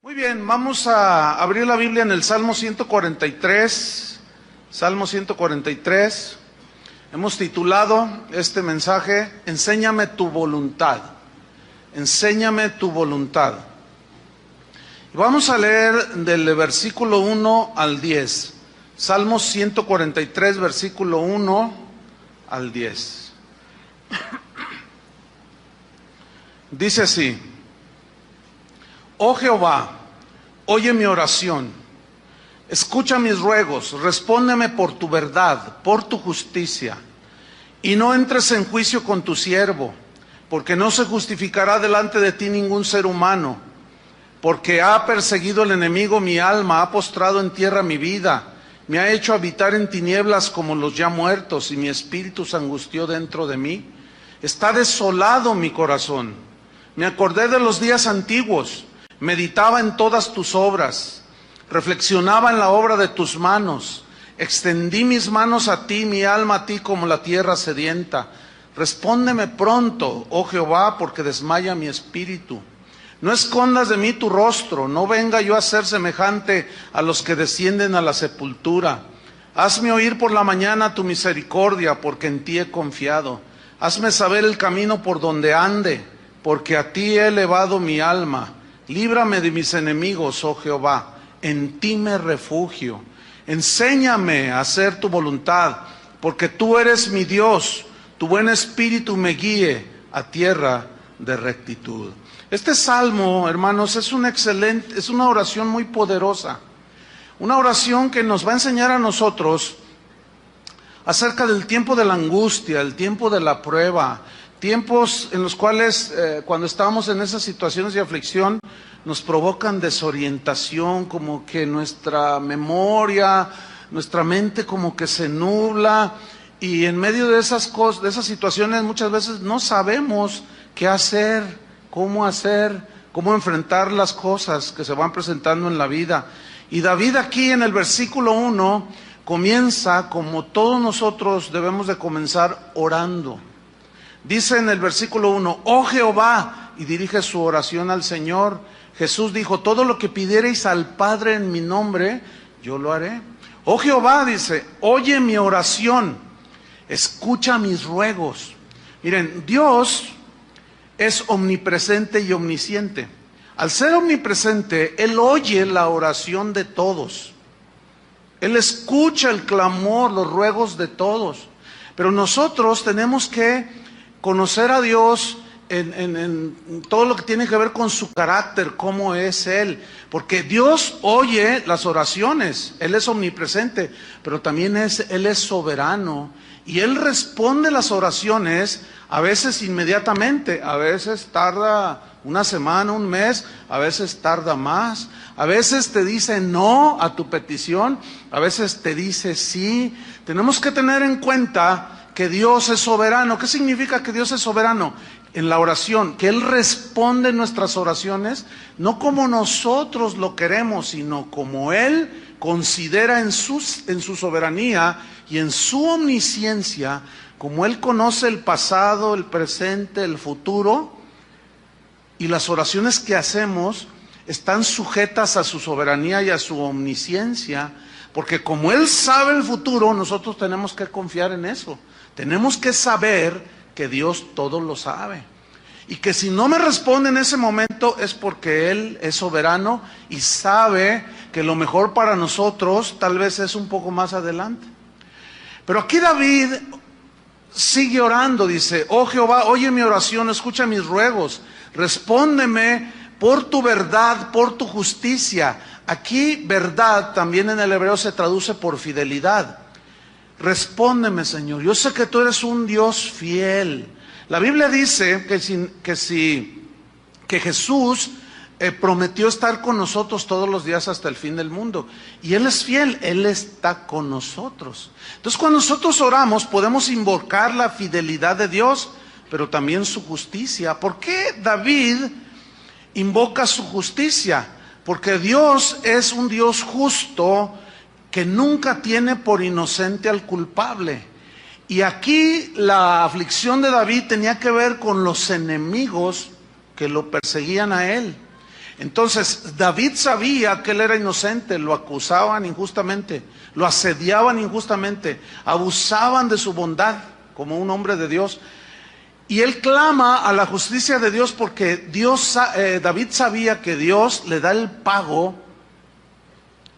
Muy bien, vamos a abrir la Biblia en el Salmo 143. Salmo 143. Hemos titulado este mensaje, Enséñame tu voluntad. Enséñame tu voluntad. Y vamos a leer del versículo 1 al 10. Salmo 143, versículo 1 al 10. Dice así: Oh Jehová, oye mi oración, escucha mis ruegos, respóndeme por tu verdad, por tu justicia, y no entres en juicio con tu siervo, porque no se justificará delante de ti ningún ser humano, porque ha perseguido el enemigo mi alma, ha postrado en tierra mi vida, me ha hecho habitar en tinieblas como los ya muertos, y mi espíritu se angustió dentro de mí. Está desolado mi corazón. Me acordé de los días antiguos, meditaba en todas tus obras, reflexionaba en la obra de tus manos. Extendí mis manos a ti, mi alma a ti como la tierra sedienta. Respóndeme pronto, oh Jehová, porque desmaya mi espíritu. No escondas de mí tu rostro, no venga yo a ser semejante a los que descienden a la sepultura. Hazme oír por la mañana tu misericordia, porque en ti he confiado. Hazme saber el camino por donde ande, porque a ti he elevado mi alma. Líbrame de mis enemigos, oh Jehová, en ti me refugio. Enséñame a hacer tu voluntad, porque tú eres mi Dios. Tu buen espíritu me guíe a tierra de rectitud. Este salmo, hermanos, es una oración muy poderosa. Una oración que nos va a enseñar a nosotros acerca del tiempo de la angustia, el tiempo de la prueba, tiempos en los cuales cuando estamos en esas situaciones de aflicción nos provocan desorientación, como que nuestra memoria, nuestra mente como que se nubla, y en medio de esas cosas, de esas situaciones muchas veces no sabemos qué hacer, cómo enfrentar las cosas que se van presentando en la vida. Y David aquí en el versículo 1 comienza como todos nosotros debemos de comenzar, orando. Dice en el versículo 1, oh Jehová, y dirige su oración al Señor. Jesús dijo, todo lo que pidiereis al Padre en mi nombre, yo lo haré. Oh Jehová, dice, oye mi oración, escucha mis ruegos. Miren, Dios es omnipresente y omnisciente. Al ser omnipresente, Él oye la oración de todos. Él escucha el clamor, los ruegos de todos. Pero nosotros tenemos que conocer a Dios en todo lo que tiene que ver con su carácter, cómo es Él. Porque Dios oye las oraciones, Él es omnipresente, pero también Él es soberano. Y Él responde las oraciones a veces inmediatamente, a veces tarda una semana, un mes, a veces tarda más. A veces te dice no a tu petición, a veces te dice sí. Tenemos que tener en cuenta que Dios es soberano. ¿Qué significa que Dios es soberano? En la oración, que Él responde nuestras oraciones, no como nosotros lo queremos, sino como Él considera en su soberanía y en su omnisciencia, como Él conoce el pasado, el presente, el futuro, y las oraciones que hacemos están sujetas a su soberanía y a su omnisciencia, porque como Él sabe el futuro, nosotros tenemos que confiar en eso. Tenemos que saber que Dios todo lo sabe. Y que si no me responde en ese momento es porque Él es soberano y sabe que lo mejor para nosotros tal vez es un poco más adelante. Pero aquí David sigue orando, dice, oh Jehová, oye mi oración, escucha mis ruegos, respóndeme por tu verdad, por tu justicia. Aquí verdad también en el hebreo se traduce por fidelidad. Respóndeme, Señor, yo sé que tú eres un Dios fiel. La Biblia dice que Jesús prometió estar con nosotros todos los días hasta el fin del mundo. Y Él es fiel, Él está con nosotros. Entonces cuando nosotros oramos podemos invocar la fidelidad de Dios, pero también su justicia. ¿Por qué David invoca su justicia? Porque Dios es un Dios justo que nunca tiene por inocente al culpable. Y aquí la aflicción de David tenía que ver con los enemigos que lo perseguían a él. Entonces David sabía que él era inocente, lo acusaban injustamente, lo asediaban injustamente, abusaban de su bondad como un hombre de Dios. Y él clama a la justicia de Dios porque David sabía que Dios le da el pago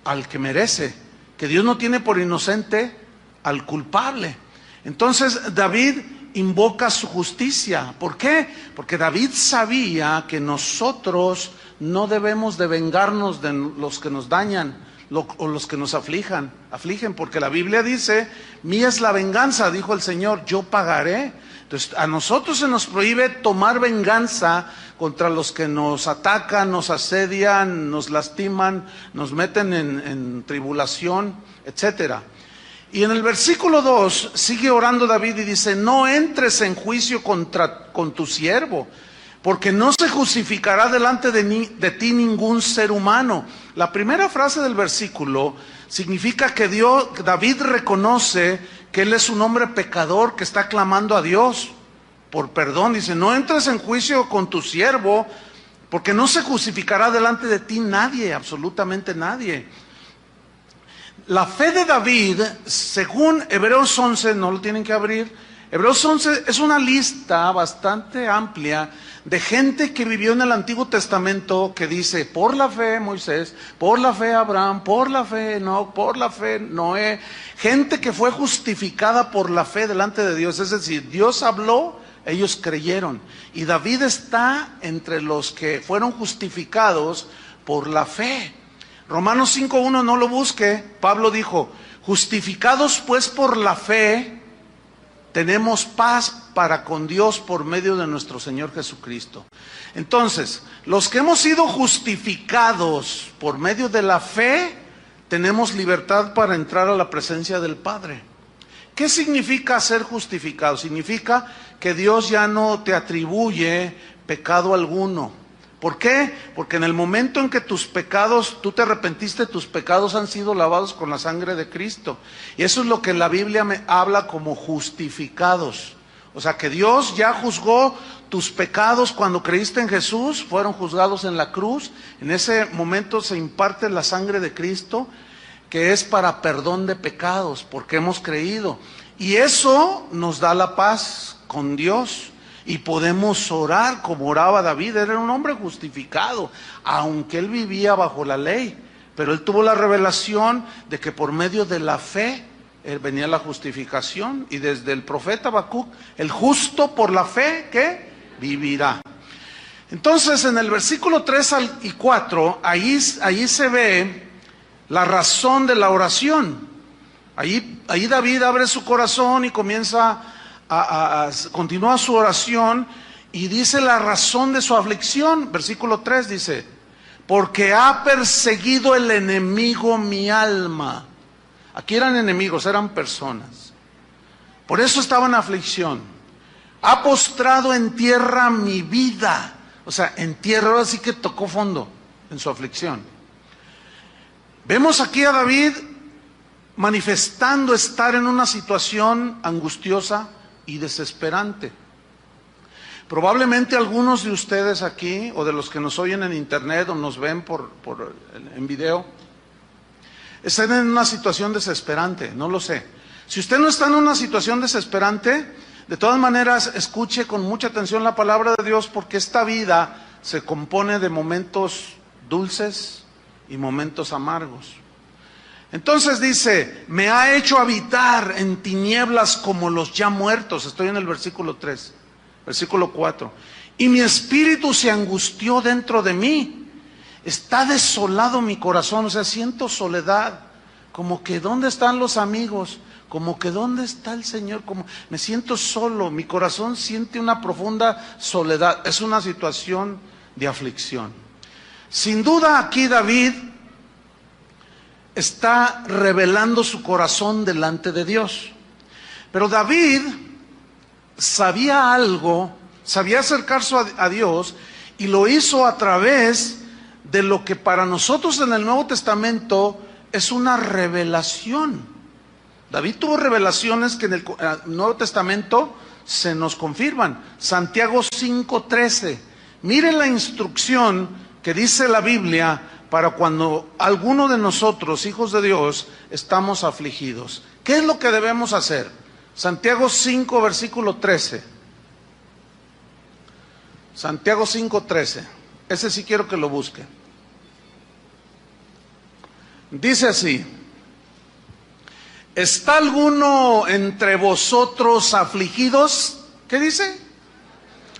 al que merece, que Dios no tiene por inocente al culpable. Entonces David invoca su justicia. ¿Por qué? Porque David sabía que nosotros no debemos de vengarnos de los que nos dañan o los que nos afligen, porque la Biblia dice, mía es la venganza, dijo el Señor, yo pagaré. Entonces a nosotros se nos prohíbe tomar venganza contra los que nos atacan, nos asedian, nos lastiman, nos meten en tribulación, etcétera. Y en el versículo 2 sigue orando David y dice, no entres en juicio con tu siervo, porque no se justificará delante de ti ningún ser humano. La primera frase del versículo significa que David reconoce que él es un hombre pecador que está clamando a Dios por perdón. Dice, no entres en juicio con tu siervo, porque no se justificará delante de ti nadie, absolutamente nadie. La fe de David, según Hebreos 11, no lo tienen que abrir, Hebreos 11 es una lista bastante amplia de gente que vivió en el Antiguo Testamento que dice, por la fe Moisés, por la fe Abraham, por la fe Enoc, por la fe Noé, gente que fue justificada por la fe delante de Dios, es decir, Dios habló, ellos creyeron, y David está entre los que fueron justificados por la fe. Romanos 5:1, no lo busque, Pablo dijo, justificados pues por la fe, tenemos paz para con Dios por medio de nuestro Señor Jesucristo. Entonces, los que hemos sido justificados por medio de la fe, tenemos libertad para entrar a la presencia del Padre. ¿Qué significa ser justificado? Significa que Dios ya no te atribuye pecado alguno. ¿Por qué? Porque en el momento en que tus pecados, tú te arrepentiste, tus pecados han sido lavados con la sangre de Cristo. Y eso es lo que la Biblia me habla como justificados. O sea que Dios ya juzgó tus pecados cuando creíste en Jesús, fueron juzgados en la cruz. En ese momento se imparte la sangre de Cristo, que es para perdón de pecados, porque hemos creído. Y eso nos da la paz con Dios. Y podemos orar como oraba David. Era un hombre justificado, aunque él vivía bajo la ley. Pero él tuvo la revelación de que por medio de la fe venía la justificación. Y desde el profeta Habacuc, el justo por la fe, ¿qué? Vivirá. Entonces en el versículo 3 y 4, ahí se ve la razón de la oración. Ahí David abre su corazón y comienza continúa su oración y dice la razón de su aflicción. Versículo 3 dice, porque ha perseguido el enemigo mi alma. Aquí eran enemigos, eran personas. Por eso estaba en aflicción. Ha postrado en tierra mi vida. O sea, en tierra, ahora sí que tocó fondo en su aflicción. Vemos aquí a David manifestando estar en una situación angustiosa y desesperante. Probablemente algunos de ustedes aquí, o de los que nos oyen en internet o nos ven en video, estén en una situación desesperante, no lo sé. Si usted no está en una situación desesperante, de todas maneras escuche con mucha atención la palabra de Dios, porque esta vida se compone de momentos dulces y momentos amargos. Entonces dice, me ha hecho habitar en tinieblas como los ya muertos. Estoy en el versículo 3, versículo 4. Y mi espíritu se angustió dentro de mí. Está desolado mi corazón, o sea, siento soledad. Como que ¿dónde están los amigos? Como que ¿dónde está el Señor? Como me siento solo, mi corazón siente una profunda soledad. Es una situación de aflicción. Sin duda aquí David está revelando su corazón delante de Dios. Pero David sabía algo, sabía acercarse a Dios, y lo hizo a través de lo que para nosotros en el Nuevo Testamento es una revelación. David tuvo revelaciones que en el Nuevo Testamento se nos confirman. Santiago 5:13. Miren la instrucción que dice la Biblia para cuando alguno de nosotros, hijos de Dios, estamos afligidos. ¿Qué es lo que debemos hacer? Santiago 5, versículo 13. Santiago 5, 13. Ese sí quiero que lo busque. Dice así: ¿está alguno entre vosotros afligidos? ¿Qué dice?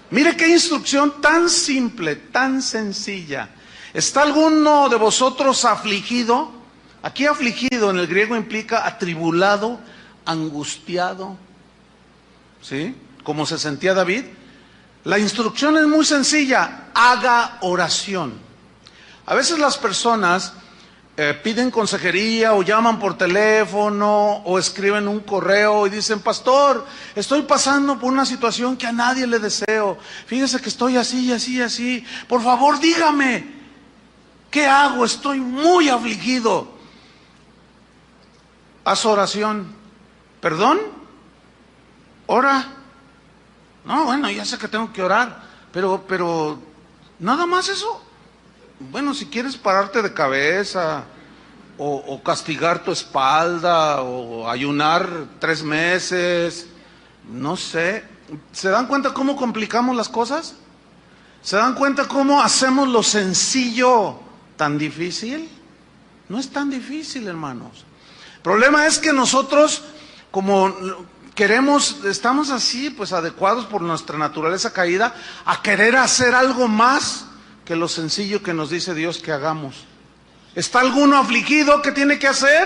Mire qué instrucción tan simple, tan sencilla. ¿Está alguno de vosotros afligido? Aquí afligido en el griego implica atribulado, angustiado, ¿sí? Como se sentía David. La instrucción es muy sencilla: haga oración. A veces las personas piden consejería o llaman por teléfono o escriben un correo y dicen: pastor, estoy pasando por una situación que a nadie le deseo. Fíjese que estoy así, así, así. Por favor, dígame, ¿qué hago? Estoy muy afligido. Haz oración. ¿Perdón? ¿Ora? No, bueno, ya sé que tengo que orar, pero nada más eso. Bueno, si quieres pararte de cabeza, o castigar tu espalda, o ayunar 3 meses, no sé. ¿Se dan cuenta cómo complicamos las cosas? ¿Se dan cuenta cómo hacemos lo sencillo tan difícil? No es tan difícil, hermanos. El problema es que nosotros, como queremos, estamos así, pues adecuados por nuestra naturaleza caída, a querer hacer algo más que lo sencillo que nos dice Dios que hagamos. ¿Está alguno afligido? ¿Qué tiene que hacer?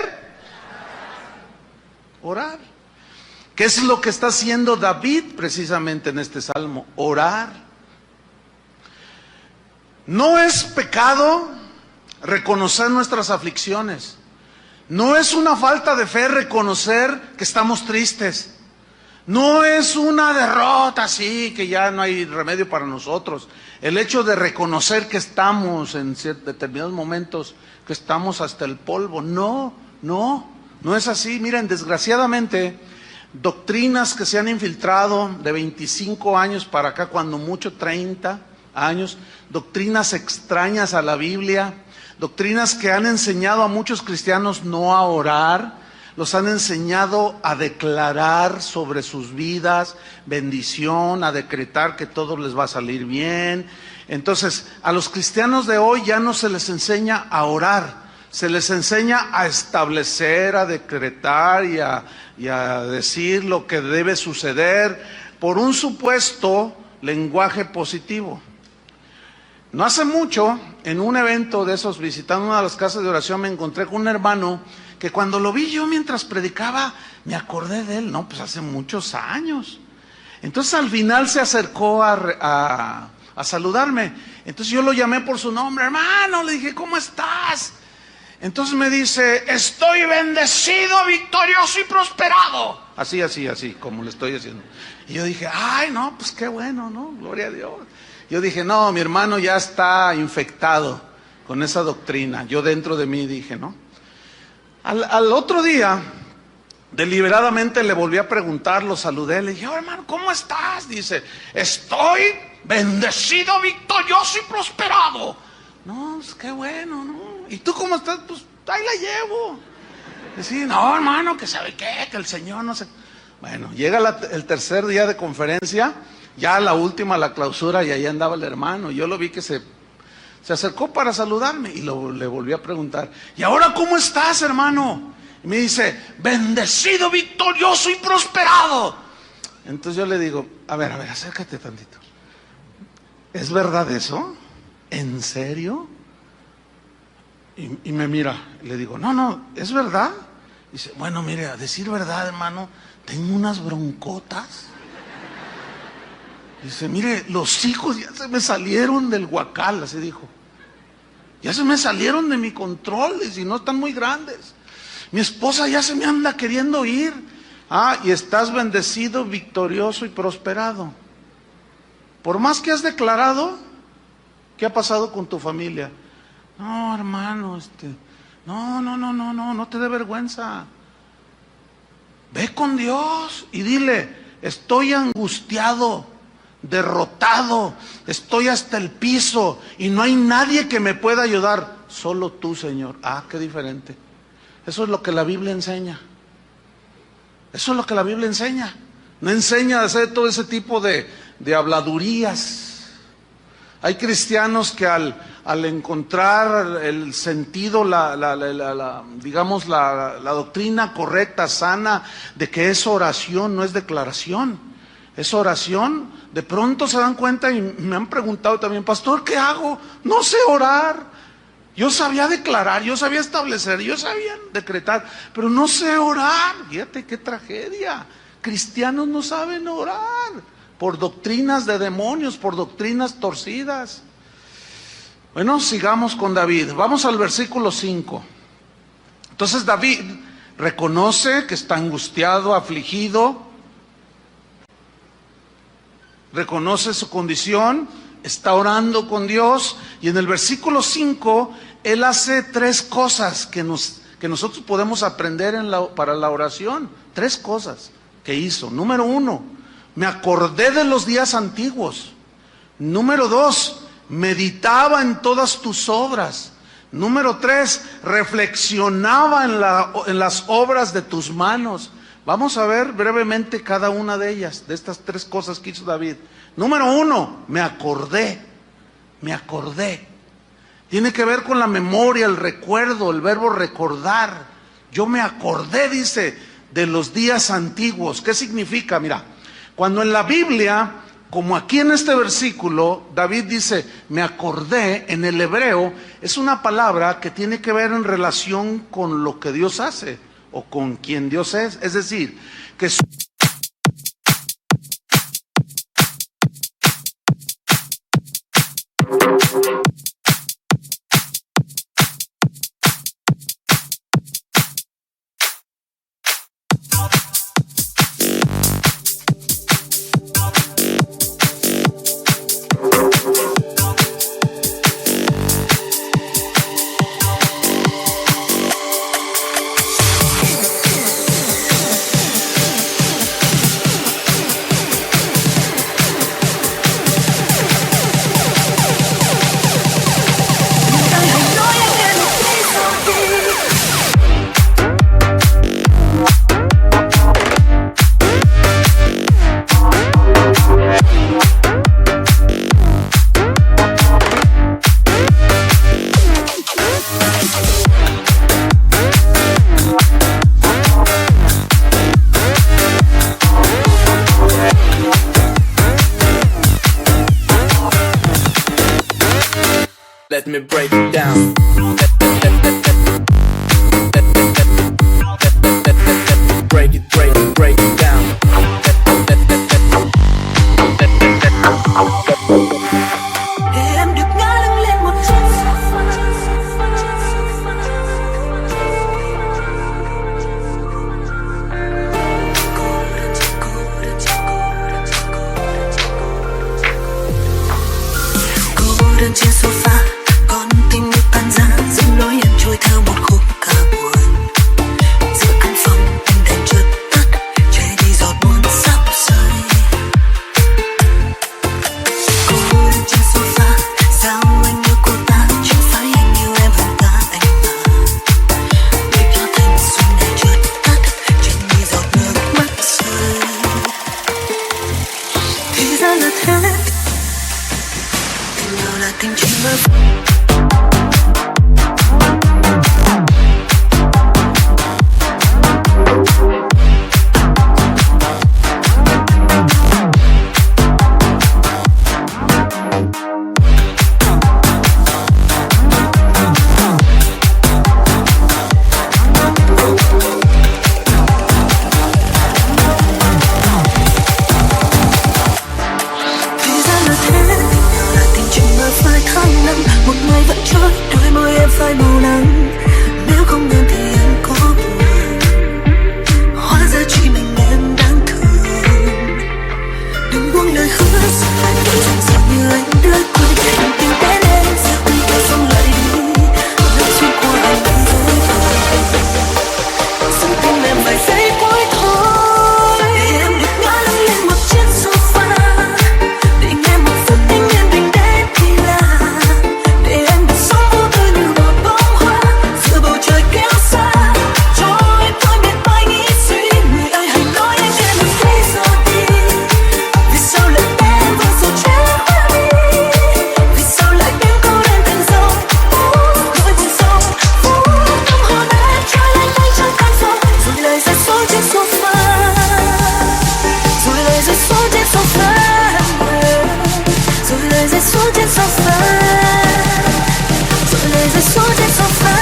Orar. ¿Qué es lo que está haciendo David precisamente en este salmo? Orar. No es pecado reconocer nuestras aflicciones. No es una falta de fe reconocer que estamos tristes. No es una derrota así, que ya no hay remedio para nosotros. El hecho de reconocer que estamos en determinados momentos, que estamos hasta el polvo. No es así. Miren, desgraciadamente, doctrinas que se han infiltrado de 25 años para acá, cuando mucho 30 años, doctrinas extrañas a la Biblia, doctrinas que han enseñado a muchos cristianos no a orar, los han enseñado a declarar sobre sus vidas bendición, a decretar que todo les va a salir bien. Entonces, a los cristianos de hoy ya no se les enseña a orar, se les enseña a establecer, a decretar y a decir lo que debe suceder por un supuesto lenguaje positivo. No hace mucho, en un evento de esos, visitando una de las casas de oración, me encontré con un hermano que cuando lo vi yo mientras predicaba, me acordé de él, no, pues hace muchos años. Entonces al final se acercó a saludarme. Entonces yo lo llamé por su nombre: hermano, le dije, ¿cómo estás? Entonces me dice: estoy bendecido, victorioso y prosperado. Así, como le estoy diciendo. Y yo dije: ay, no, pues qué bueno, ¿no? Gloria a Dios. Yo dije: no, mi hermano ya está infectado con esa doctrina. Yo dentro de mí dije, ¿no? Al otro día, deliberadamente le volví a preguntar, lo saludé, le dije: oh, hermano, ¿cómo estás? Dice: estoy bendecido, victorioso y prosperado. No, pues qué bueno, ¿no? ¿Y tú cómo estás? Pues ahí la llevo. Decía: no, hermano, que sabe qué, que el Señor no sé. Bueno, llega el tercer día de conferencia, ya la última, la clausura, y ahí andaba el hermano. Yo lo vi que se acercó para saludarme y le volví a preguntar: ¿y ahora cómo estás, hermano? Y me dice: bendecido, victorioso y prosperado. Entonces yo le digo: a ver, acércate tantito. ¿Es verdad eso? ¿En serio? Y me mira, y le digo: no, ¿es verdad? Dice: bueno, mire, a decir verdad, hermano, tengo unas broncotas. Dice: mire, los hijos ya se me salieron del huacal, así dijo. Ya se me salieron de mi control, y si no están muy grandes. Mi esposa ya se me anda queriendo ir. Ah, y estás bendecido, victorioso y prosperado. Por más que has declarado, ¿qué ha pasado con tu familia? No, hermano, no te dé vergüenza. Ve con Dios y dile: estoy angustiado, derrotado, estoy hasta el piso y no hay nadie que me pueda ayudar, solo tú, Señor. Ah, qué diferente. Eso es lo que la Biblia enseña. Eso es lo que la Biblia enseña. No enseña a hacer todo ese tipo de habladurías. Hay cristianos que al encontrar el sentido, digamos la doctrina correcta, sana, de que es oración, no es declaración, es oración, de pronto se dan cuenta y me han preguntado también, pastor, ¿qué hago? No sé orar. Yo sabía declarar, yo sabía establecer, yo sabía decretar, pero no sé orar. Fíjate qué tragedia. Cristianos no saben orar por doctrinas de demonios, por doctrinas torcidas. Bueno, sigamos con David. Vamos al versículo 5. Entonces David reconoce que está angustiado, afligido, reconoce su condición, está orando con Dios, y en el versículo 5 él hace 3 cosas que nosotros podemos aprender para la oración. 3 cosas que hizo. Número 1, me acordé de los días antiguos. Número 2, meditaba en todas tus obras. Número 3, reflexionaba en las obras de tus manos. Vamos a ver brevemente cada una de ellas, de estas 3 cosas que hizo David. Número 1, me acordé. Tiene que ver con la memoria, el recuerdo, el verbo recordar. Yo me acordé, dice, de los días antiguos. ¿Qué significa? Mira, cuando en la Biblia, como aquí en este versículo, David dice, me acordé, en el hebreo, es una palabra que tiene que ver en relación con lo que Dios hace, o con quien Dios es. Es decir, que let me break it down. Break it down. Em được ngã lưng lên một chút. Cô đơn trên sofa, con tim như tan rã. soldiers on fire.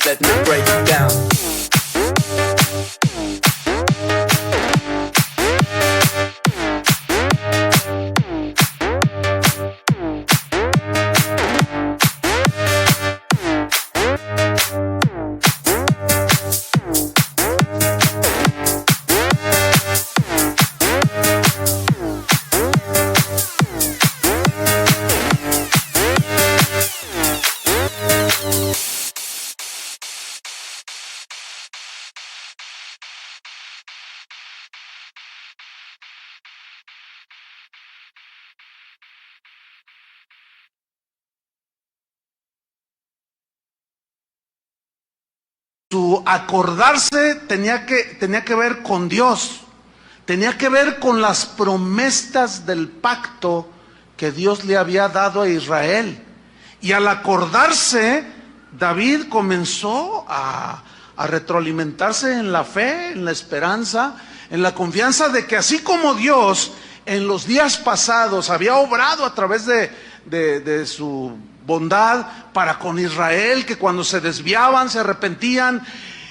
Let me break it down. Su acordarse tenía que ver con Dios, tenía que ver con las promesas del pacto que Dios le había dado a Israel. Y al acordarse, David comenzó a retroalimentarse en la fe, en la esperanza, en la confianza de que así como Dios en los días pasados había obrado a través de su bondad para con Israel, que cuando se desviaban, se arrepentían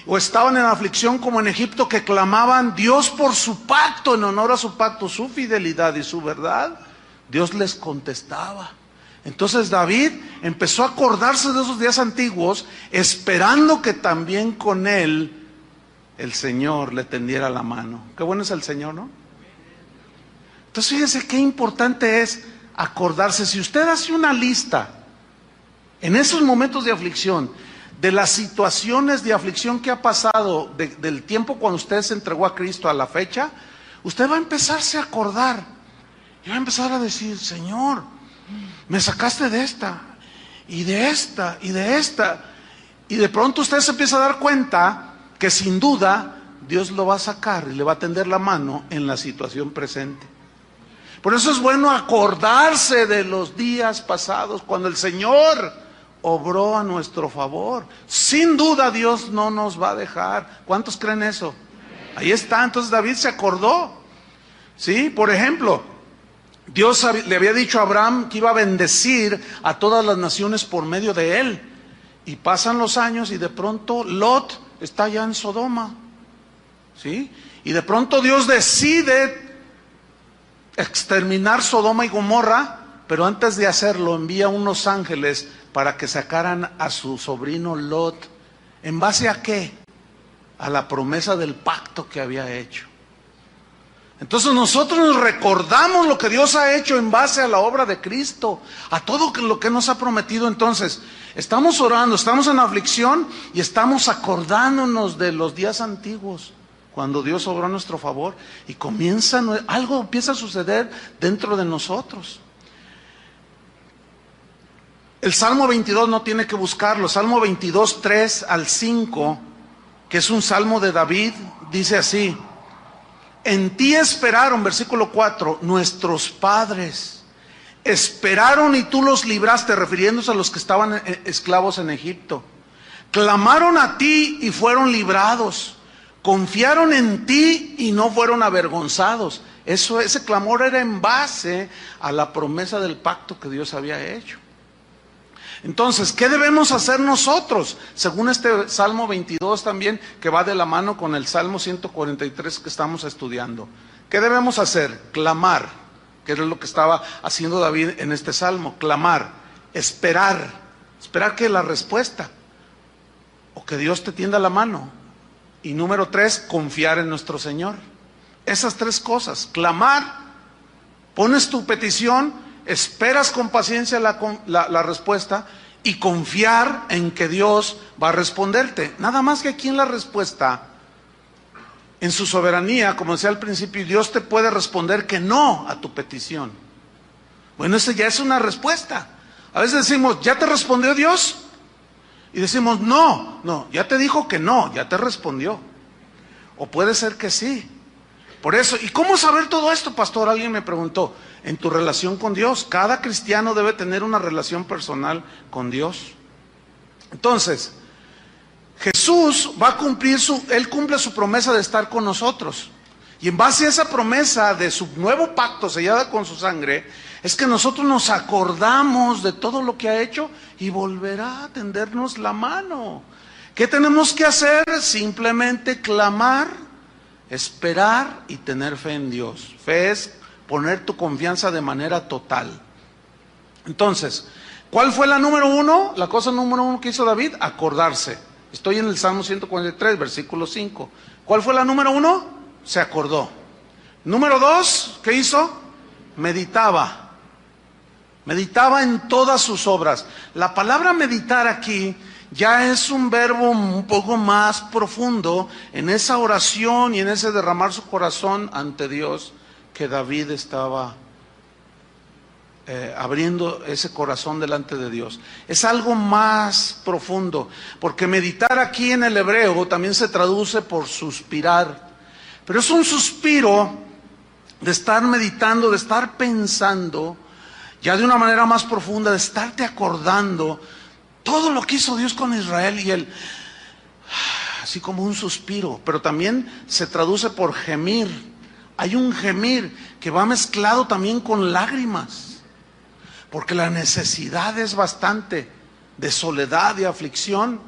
o estaban en aflicción como en Egipto, que clamaban Dios por su pacto, en honor a su pacto, su fidelidad y su verdad, Dios les contestaba. Entonces David empezó a acordarse de esos días antiguos, esperando que también con él el Señor le tendiera la mano. Qué bueno es el Señor, ¿no? Entonces fíjense qué importante es acordarse. Si usted hace una lista en esos momentos de aflicción, de las situaciones de aflicción que ha pasado, del tiempo cuando usted se entregó a Cristo a la fecha, usted va a empezarse a acordar y va a empezar a decir: Señor, me sacaste de esta, y de esta, y de esta. Y de pronto usted se empieza a dar cuenta que sin duda Dios lo va a sacar y le va a tender la mano en la situación presente. Por eso es bueno acordarse de los días pasados, cuando el Señor obró a nuestro favor. Sin duda Dios no nos va a dejar. ¿Cuántos creen eso? Ahí está. Entonces David se acordó. ¿Sí? Por ejemplo, Dios le había dicho a Abraham que iba a bendecir a todas las naciones por medio de él. Y pasan los años y de pronto Lot está ya en Sodoma. ¿Sí? Y de pronto Dios decide exterminar Sodoma y Gomorra, pero antes de hacerlo envía unos ángeles para que sacaran a su sobrino Lot. ¿En base a qué? A la promesa del pacto que había hecho. Entonces nosotros nos recordamos lo que Dios ha hecho en base a la obra de Cristo, a todo lo que nos ha prometido. Entonces, estamos orando, estamos en aflicción y estamos acordándonos de los días antiguos, cuando Dios obró a nuestro favor y algo empieza a suceder dentro de nosotros. El Salmo 22 no tiene que buscarlo. Salmo 22, 3 al 5, que es un salmo de David, dice así: en ti esperaron, versículo 4, nuestros padres. Esperaron y tú los libraste, refiriéndose a los que estaban esclavos en Egipto. Clamaron a ti y fueron librados. Confiaron en ti y no fueron avergonzados. Ese clamor era en base a la promesa del pacto que Dios había hecho. Entonces, ¿qué debemos hacer nosotros? Según este Salmo 22 también, que va de la mano con el Salmo 143 que estamos estudiando. ¿Qué debemos hacer? Clamar, que es lo que estaba haciendo David en este Salmo. Clamar, esperar que la respuesta, o que Dios te tienda la mano. Y número 3, confiar en nuestro Señor. Esas 3 cosas: clamar, pones tu petición, esperas con paciencia la respuesta, y confiar en que Dios va a responderte. Nada más que aquí en la respuesta, en su soberanía, como decía al principio, Dios te puede responder que no a tu petición. Bueno, esa ya es una respuesta. A veces decimos, ¿ya te respondió Dios? Y decimos, no, ya te dijo que no, ya te respondió. O puede ser que sí. Por eso, ¿y cómo saber todo esto, pastor? Alguien me preguntó. En tu relación con Dios. Cada cristiano debe tener una relación personal con Dios. Entonces, Jesús va a cumplir Él cumple su promesa de estar con nosotros. Y en base a esa promesa de su nuevo pacto sellada con su sangre, es que nosotros nos acordamos de todo lo que ha hecho y volverá a tendernos la mano. ¿Qué tenemos que hacer? Simplemente clamar, esperar y tener fe en Dios. Fe es poner tu confianza de manera total. Entonces, ¿cuál fue la número 1? La cosa número 1 que hizo David, acordarse. Estoy en el Salmo 143, versículo 5. ¿Cuál fue la número 1? Se acordó. Número 2, ¿qué hizo? Meditaba. Meditaba en todas sus obras. La palabra meditar aquí ya es un verbo un poco más profundo en esa oración y en ese derramar su corazón ante Dios, que David estaba abriendo ese corazón delante de Dios. Es algo más profundo, porque meditar aquí en el hebreo también se traduce por suspirar, pero es un suspiro de estar meditando, de estar pensando ya de una manera más profunda, de estarte acordando todo lo que hizo Dios con Israel, y él, así como un suspiro, pero también se traduce por gemir. Hay un gemir que va mezclado también con lágrimas, porque la necesidad es bastante de soledad y aflicción.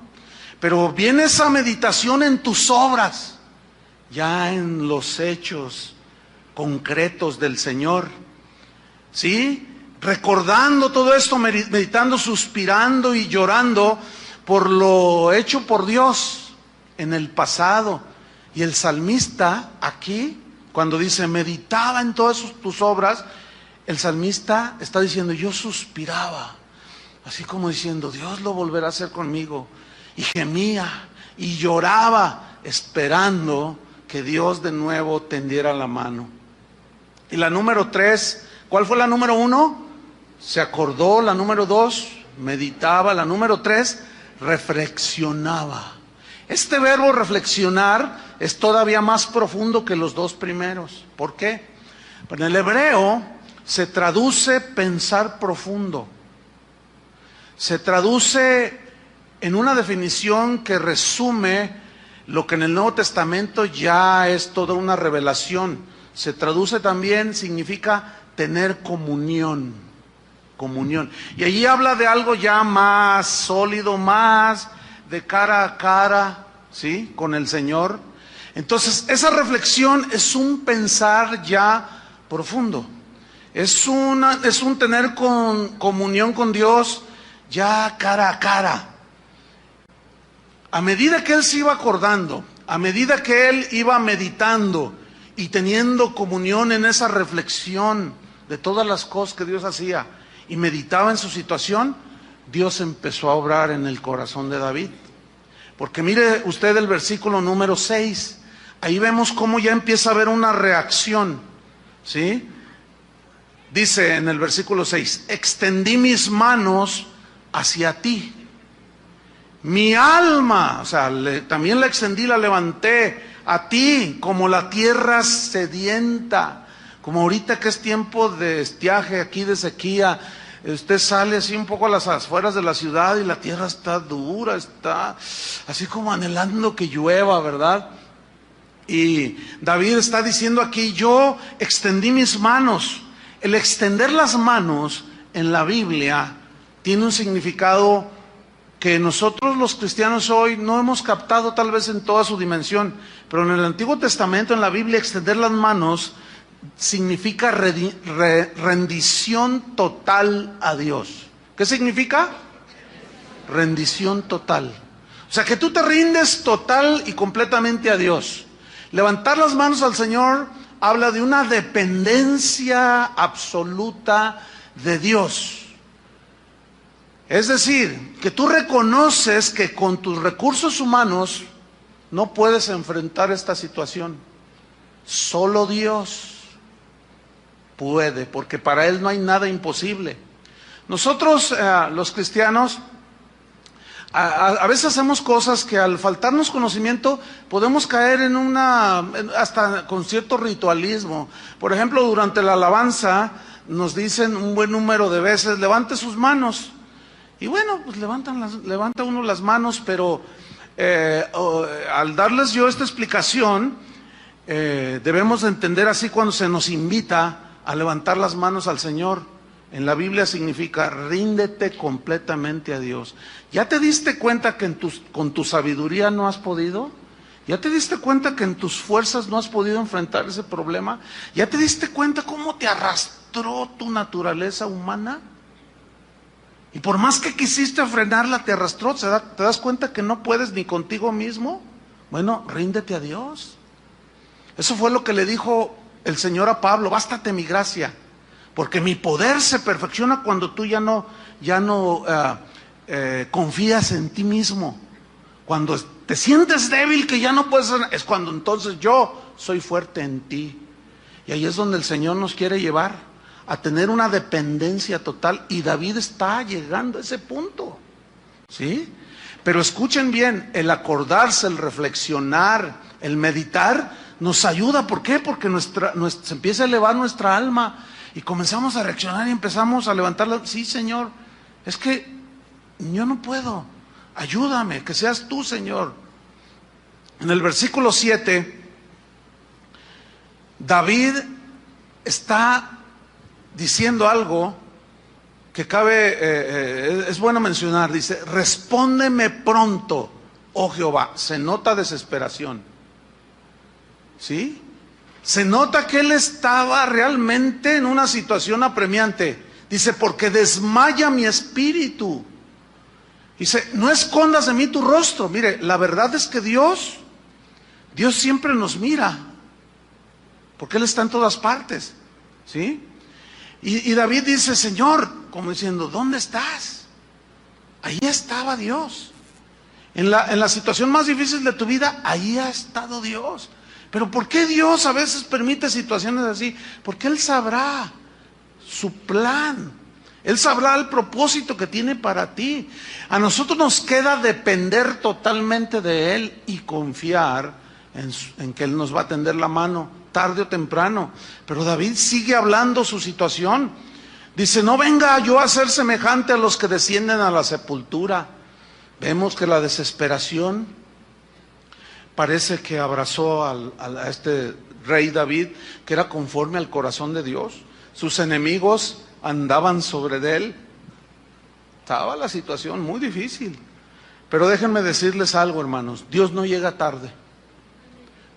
Pero viene esa meditación en tus obras, ya en los hechos concretos del Señor, ¿sí? Recordando todo esto, meditando, suspirando y llorando por lo hecho por Dios en el pasado. Y el salmista aquí, cuando dice, meditaba en todas tus obras, el salmista está diciendo, yo suspiraba, así como diciendo, Dios lo volverá a hacer conmigo. Y gemía y lloraba, esperando que Dios de nuevo tendiera la mano. Y la número 3, ¿cuál fue la número 1? Se acordó. La número 2, meditaba. La número 3, reflexionaba. Este verbo reflexionar es todavía más profundo que los 2 primeros. ¿Por qué? En el hebreo se traduce pensar profundo. Se traduce en una definición que resume lo que en el Nuevo Testamento ya es toda una revelación. Se traduce también, significa tener comunión. Comunión. Y allí habla de algo ya más sólido, más de cara a cara, ¿sí? Con el Señor. Entonces, esa reflexión es un pensar ya profundo. Es un tener comunión con Dios ya cara a cara. A medida que él se iba acordando, a medida que él iba meditando y teniendo comunión en esa reflexión de todas las cosas que Dios hacía y meditaba en su situación, Dios empezó a obrar en el corazón de David. Porque mire usted el versículo número 6, ahí vemos cómo ya empieza a haber una reacción, ¿sí? Dice en el versículo 6, extendí mis manos hacia ti. Mi alma, o sea, también la extendí, la levanté a ti como la tierra sedienta. Como ahorita que es tiempo de estiaje, aquí de sequía, usted sale así un poco a las afueras de la ciudad y la tierra está dura, está así como anhelando que llueva, ¿verdad? Y David está diciendo aquí, yo extendí mis manos. El extender las manos en la Biblia tiene un significado que nosotros los cristianos hoy no hemos captado tal vez en toda su dimensión, pero en el Antiguo Testamento, en la Biblia, extender las manos significa rendición total a Dios. ¿Qué significa? Rendición total. O O sea, que tú te rindes total y completamente a Dios. Levantar las manos al Señor habla de una dependencia absoluta de Dios. Es decir, que tú reconoces que con tus recursos humanos no puedes enfrentar esta situación. Solo Dios puede, porque para Él no hay nada imposible. Nosotros, los cristianos, a veces hacemos cosas que al faltarnos conocimiento podemos caer hasta con cierto ritualismo. Por ejemplo, durante la alabanza nos dicen un buen número de veces, levante sus manos. Y bueno, pues levanta uno las manos, pero al darles yo esta explicación, debemos de entender así cuando se nos invita a levantar las manos al Señor. En la Biblia significa ríndete completamente a Dios. ¿Ya te diste cuenta que con tu sabiduría no has podido? ¿Ya te diste cuenta que en tus fuerzas no has podido enfrentar ese problema? ¿Ya te diste cuenta cómo te arrastró tu naturaleza humana? Y por más que quisiste frenarla, te arrastró. ¿Te das cuenta que no puedes ni contigo mismo? Bueno, ríndete a Dios. Eso fue lo que le dijo el Señor a Pablo: bástate mi gracia, porque mi poder se perfecciona cuando tú ya no confías en ti mismo. Cuando te sientes débil, que ya no puedes hacer, es cuando entonces yo soy fuerte en ti. Y ahí es donde el Señor nos quiere llevar, a tener una dependencia total. Y David está llegando a ese punto, ¿sí? Pero escuchen bien, el acordarse, el reflexionar, el meditar, nos ayuda. ¿Por qué? Porque se empieza a elevar nuestra alma. Y comenzamos a reaccionar y empezamos a levantarla. Sí, Señor, es que yo no puedo. Ayúdame, que seas tú, Señor. En el versículo 7, David está diciendo algo que es bueno mencionar. Dice: respóndeme pronto, oh Jehová. Se nota desesperación, ¿sí? Se nota que él estaba realmente en una situación apremiante. Dice: porque desmaya mi espíritu. Dice: no escondas de mí tu rostro. Mire, la verdad es que Dios siempre nos mira, porque Él está en todas partes, ¿sí? Y David dice: Señor, como diciendo, ¿dónde estás? Ahí estaba Dios. En la situación más difícil de tu vida, ahí ha estado Dios. Pero ¿por qué Dios a veces permite situaciones así? Porque Él sabrá su plan. Él sabrá el propósito que tiene para ti. A nosotros nos queda depender totalmente de Él y confiar en que Él nos va a tender la mano, tarde o temprano. Pero David sigue hablando su situación. Dice: no venga yo a ser semejante a los que descienden a la sepultura. Vemos que la desesperación parece que abrazó a este rey David, que era conforme al corazón de Dios. Sus enemigos andaban sobre de él. Estaba la situación muy difícil. Pero déjenme decirles algo, hermanos: Dios no llega tarde.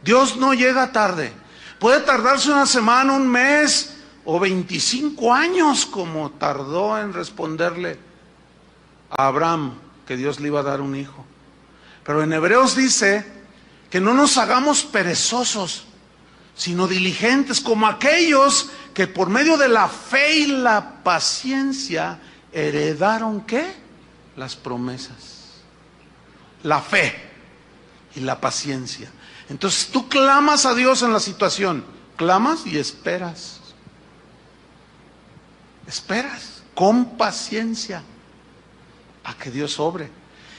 Dios no llega tarde. Puede tardarse una semana, un mes o 25 años, como tardó en responderle a Abraham que Dios le iba a dar un hijo. Pero en Hebreos dice que no nos hagamos perezosos, sino diligentes, como aquellos que por medio de la fe y la paciencia heredaron, ¿qué? Las promesas. La fe y la paciencia. Entonces tú clamas a Dios en la situación, clamas y esperas. Esperas con paciencia a que Dios obre.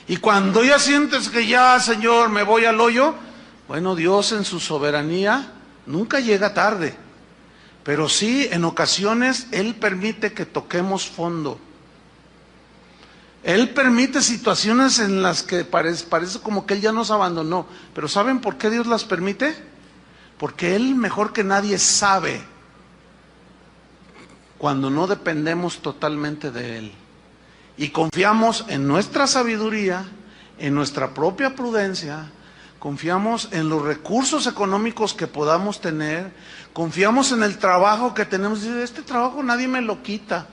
Y cuando ya sientes que ya, Señor, me voy al hoyo, bueno, Dios en su soberanía nunca llega tarde, pero sí en ocasiones Él permite que toquemos fondo. Él permite situaciones en las que parece como que Él ya nos abandonó. Pero ¿saben por qué Dios las permite? Porque Él mejor que nadie sabe cuando no dependemos totalmente de Él. Y confiamos en nuestra sabiduría, en nuestra propia prudencia, confiamos en los recursos económicos que podamos tener, confiamos en el trabajo que tenemos. Dice: este trabajo nadie me lo quita.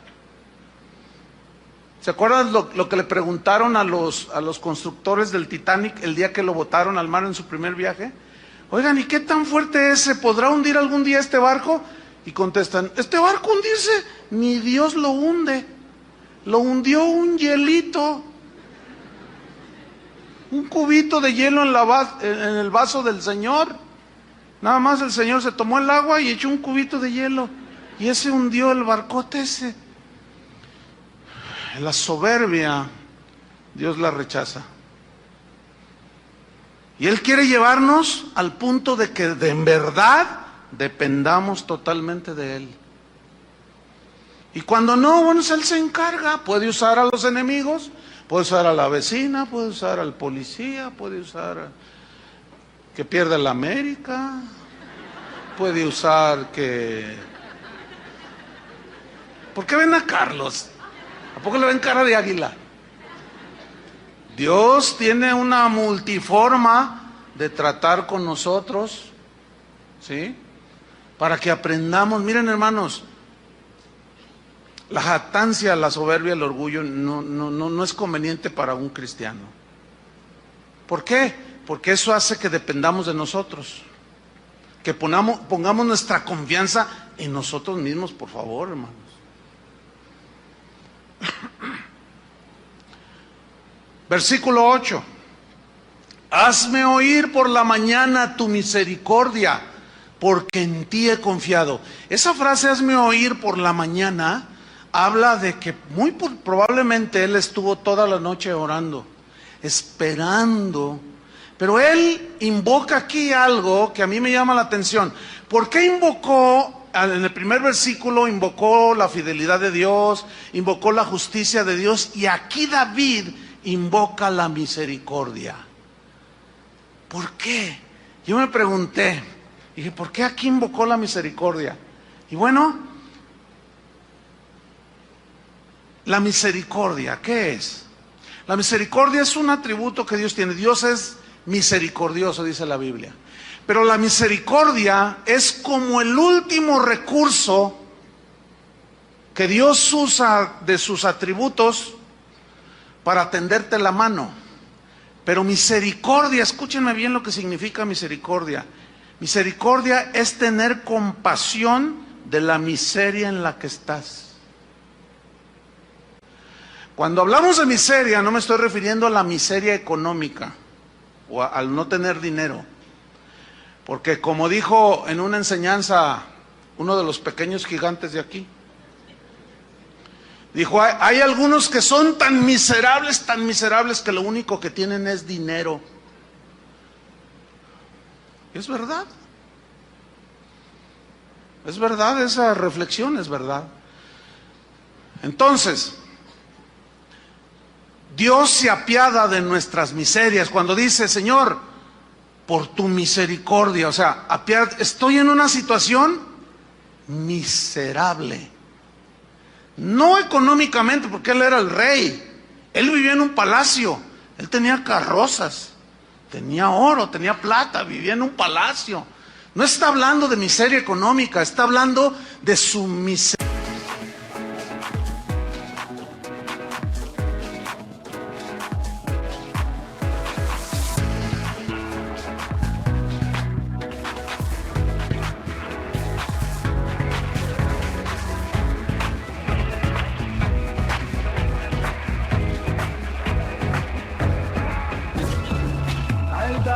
¿Se acuerdan lo que le preguntaron a los constructores del Titanic el día que lo botaron al mar en su primer viaje? Oigan, ¿y qué tan fuerte es? ¿Se podrá hundir algún día este barco? Y contestan, ¿este barco hundirse? Ni Dios lo hunde. Lo hundió un hielito. Un cubito de hielo en el vaso del Señor. Nada más el Señor se tomó el agua y echó un cubito de hielo. Y ese hundió el barcote ese. La soberbia, Dios la rechaza. Y Él quiere llevarnos al punto de que en verdad dependamos totalmente de Él. Y cuando no, bueno, Él se encarga. Puede usar a los enemigos, puede usar a la vecina, puede usar al policía, puede usar que pierda la América, puede usar que... ¿Por qué ven a Carlos? ¿A poco le ven cara de águila? Dios tiene una multiforma de tratar con nosotros, ¿sí? Para que aprendamos. Miren, hermanos, la jactancia, la soberbia, el orgullo no es conveniente para un cristiano. ¿Por qué? Porque eso hace que dependamos de nosotros, que pongamos nuestra confianza en nosotros mismos, por favor, hermanos. Versículo 8. Hazme oír por la mañana tu misericordia, porque en ti he confiado. Esa frase, hazme oír por la mañana, habla de que muy probablemente él estuvo toda la noche orando, esperando. Pero él invoca aquí algo que a mí me llama la atención. ¿Por qué invocó? En el primer versículo invocó la fidelidad de Dios, invocó la justicia de Dios, y aquí David invoca la misericordia. ¿Por qué? Yo me pregunté, dije, ¿por qué aquí invocó la misericordia? Y bueno, la misericordia, ¿qué es? La misericordia es un atributo que Dios tiene. Dios es misericordioso, dice la Biblia. Pero la misericordia es como el último recurso que Dios usa de sus atributos para tenderte la mano. Pero misericordia, escúchenme bien lo que significa misericordia. Misericordia es tener compasión de la miseria en la que estás. Cuando hablamos de miseria, no me estoy refiriendo a la miseria económica o al no tener dinero. Porque como dijo en una enseñanza uno de los pequeños gigantes de aquí, dijo, hay algunos que son tan miserables que lo único que tienen es dinero. Es verdad. Es verdad, esa reflexión es verdad. Entonces, Dios se apiada de nuestras miserias cuando dice, Señor, por tu misericordia, o sea, estoy en una situación miserable. No económicamente, porque él era el rey. Él vivía en un palacio. Él tenía carrozas, tenía oro, tenía plata, vivía en un palacio. No está hablando de miseria económica, está hablando de su miseria.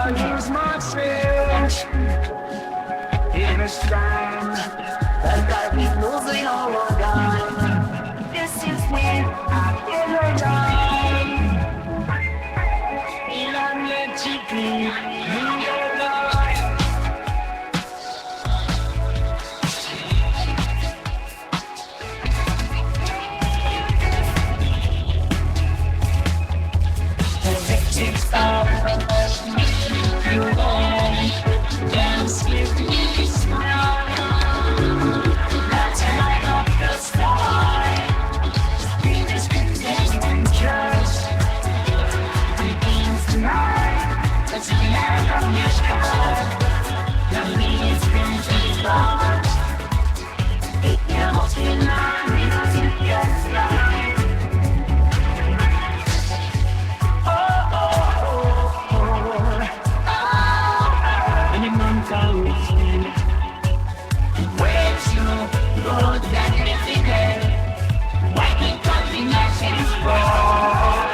Use my strength in a strand that I be losing all of God. This is when I get her down. And I'm let you be your love. The victims of dance with me, smile. That's the light of the sky. Be this coast. Where's your road that everything there? Why can't nothing actions fall?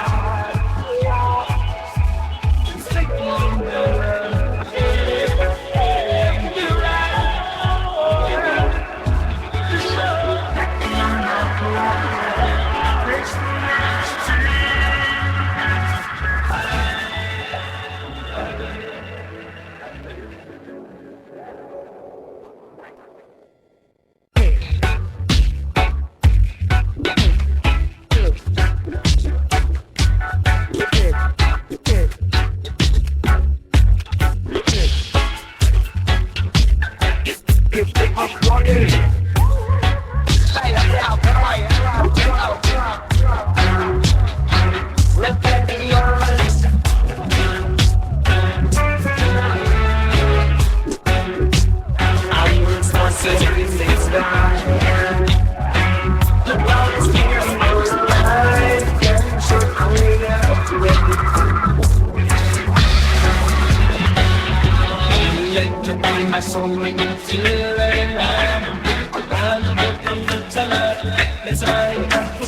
Sticking the road, the my soul when you feel it. Let's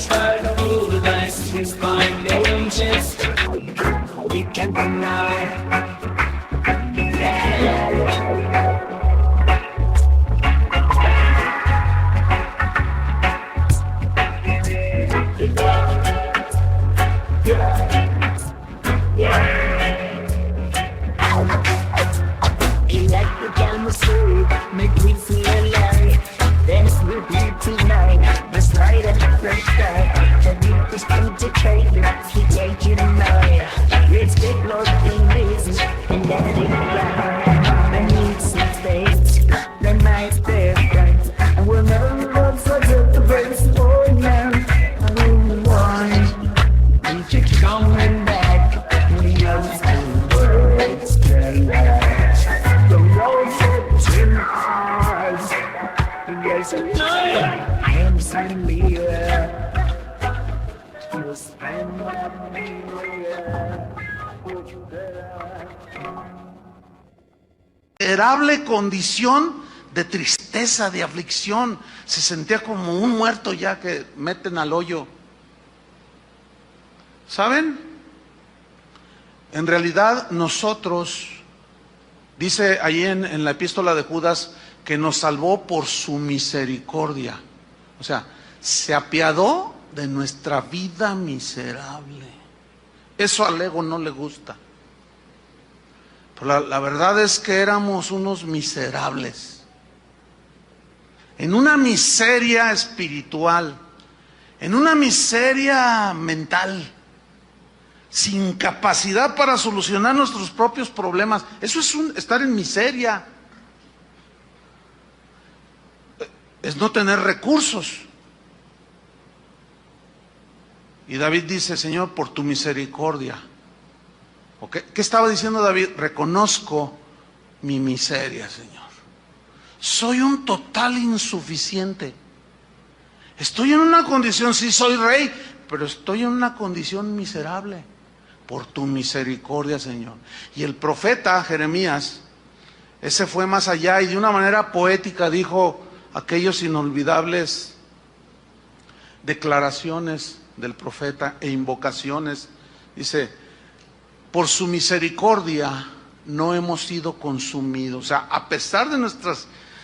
start over this is my names. We can't deny. Make me feel alive. Dance with you tonight. Let's ride at the first time. The beat is concentrated. Keep taking the night. Let's get lost in this and let it ride. I need some space. The night's perfect. And we'll never run such a first morning. I don't want. We keep coming back. We are still words to life. The road's yes, I am suddenly you spend me miserable condición de tristeza, de aflicción. Se sentía como un muerto ya que meten al hoyo. ¿Saben? En realidad nosotros, dice allí en la epístola de Judas, que nos salvó por su misericordia. O sea, se apiadó de nuestra vida miserable. Eso al ego no le gusta. Pero la verdad es que éramos unos miserables. En una miseria espiritual, en una miseria mental, sin capacidad para solucionar nuestros propios problemas. Eso es estar en miseria. Es no tener recursos. Y David dice, Señor, por tu misericordia. ¿Okay? ¿Qué estaba diciendo David? Reconozco mi miseria, Señor. Soy un total insuficiente. Estoy en una condición, sí soy rey, pero estoy en una condición miserable. Por tu misericordia, Señor. Y el profeta Jeremías, ese fue más allá y de una manera poética dijo aquellos inolvidables declaraciones del profeta e invocaciones. Dice, por su misericordia no hemos sido consumidos. O sea, a pesar de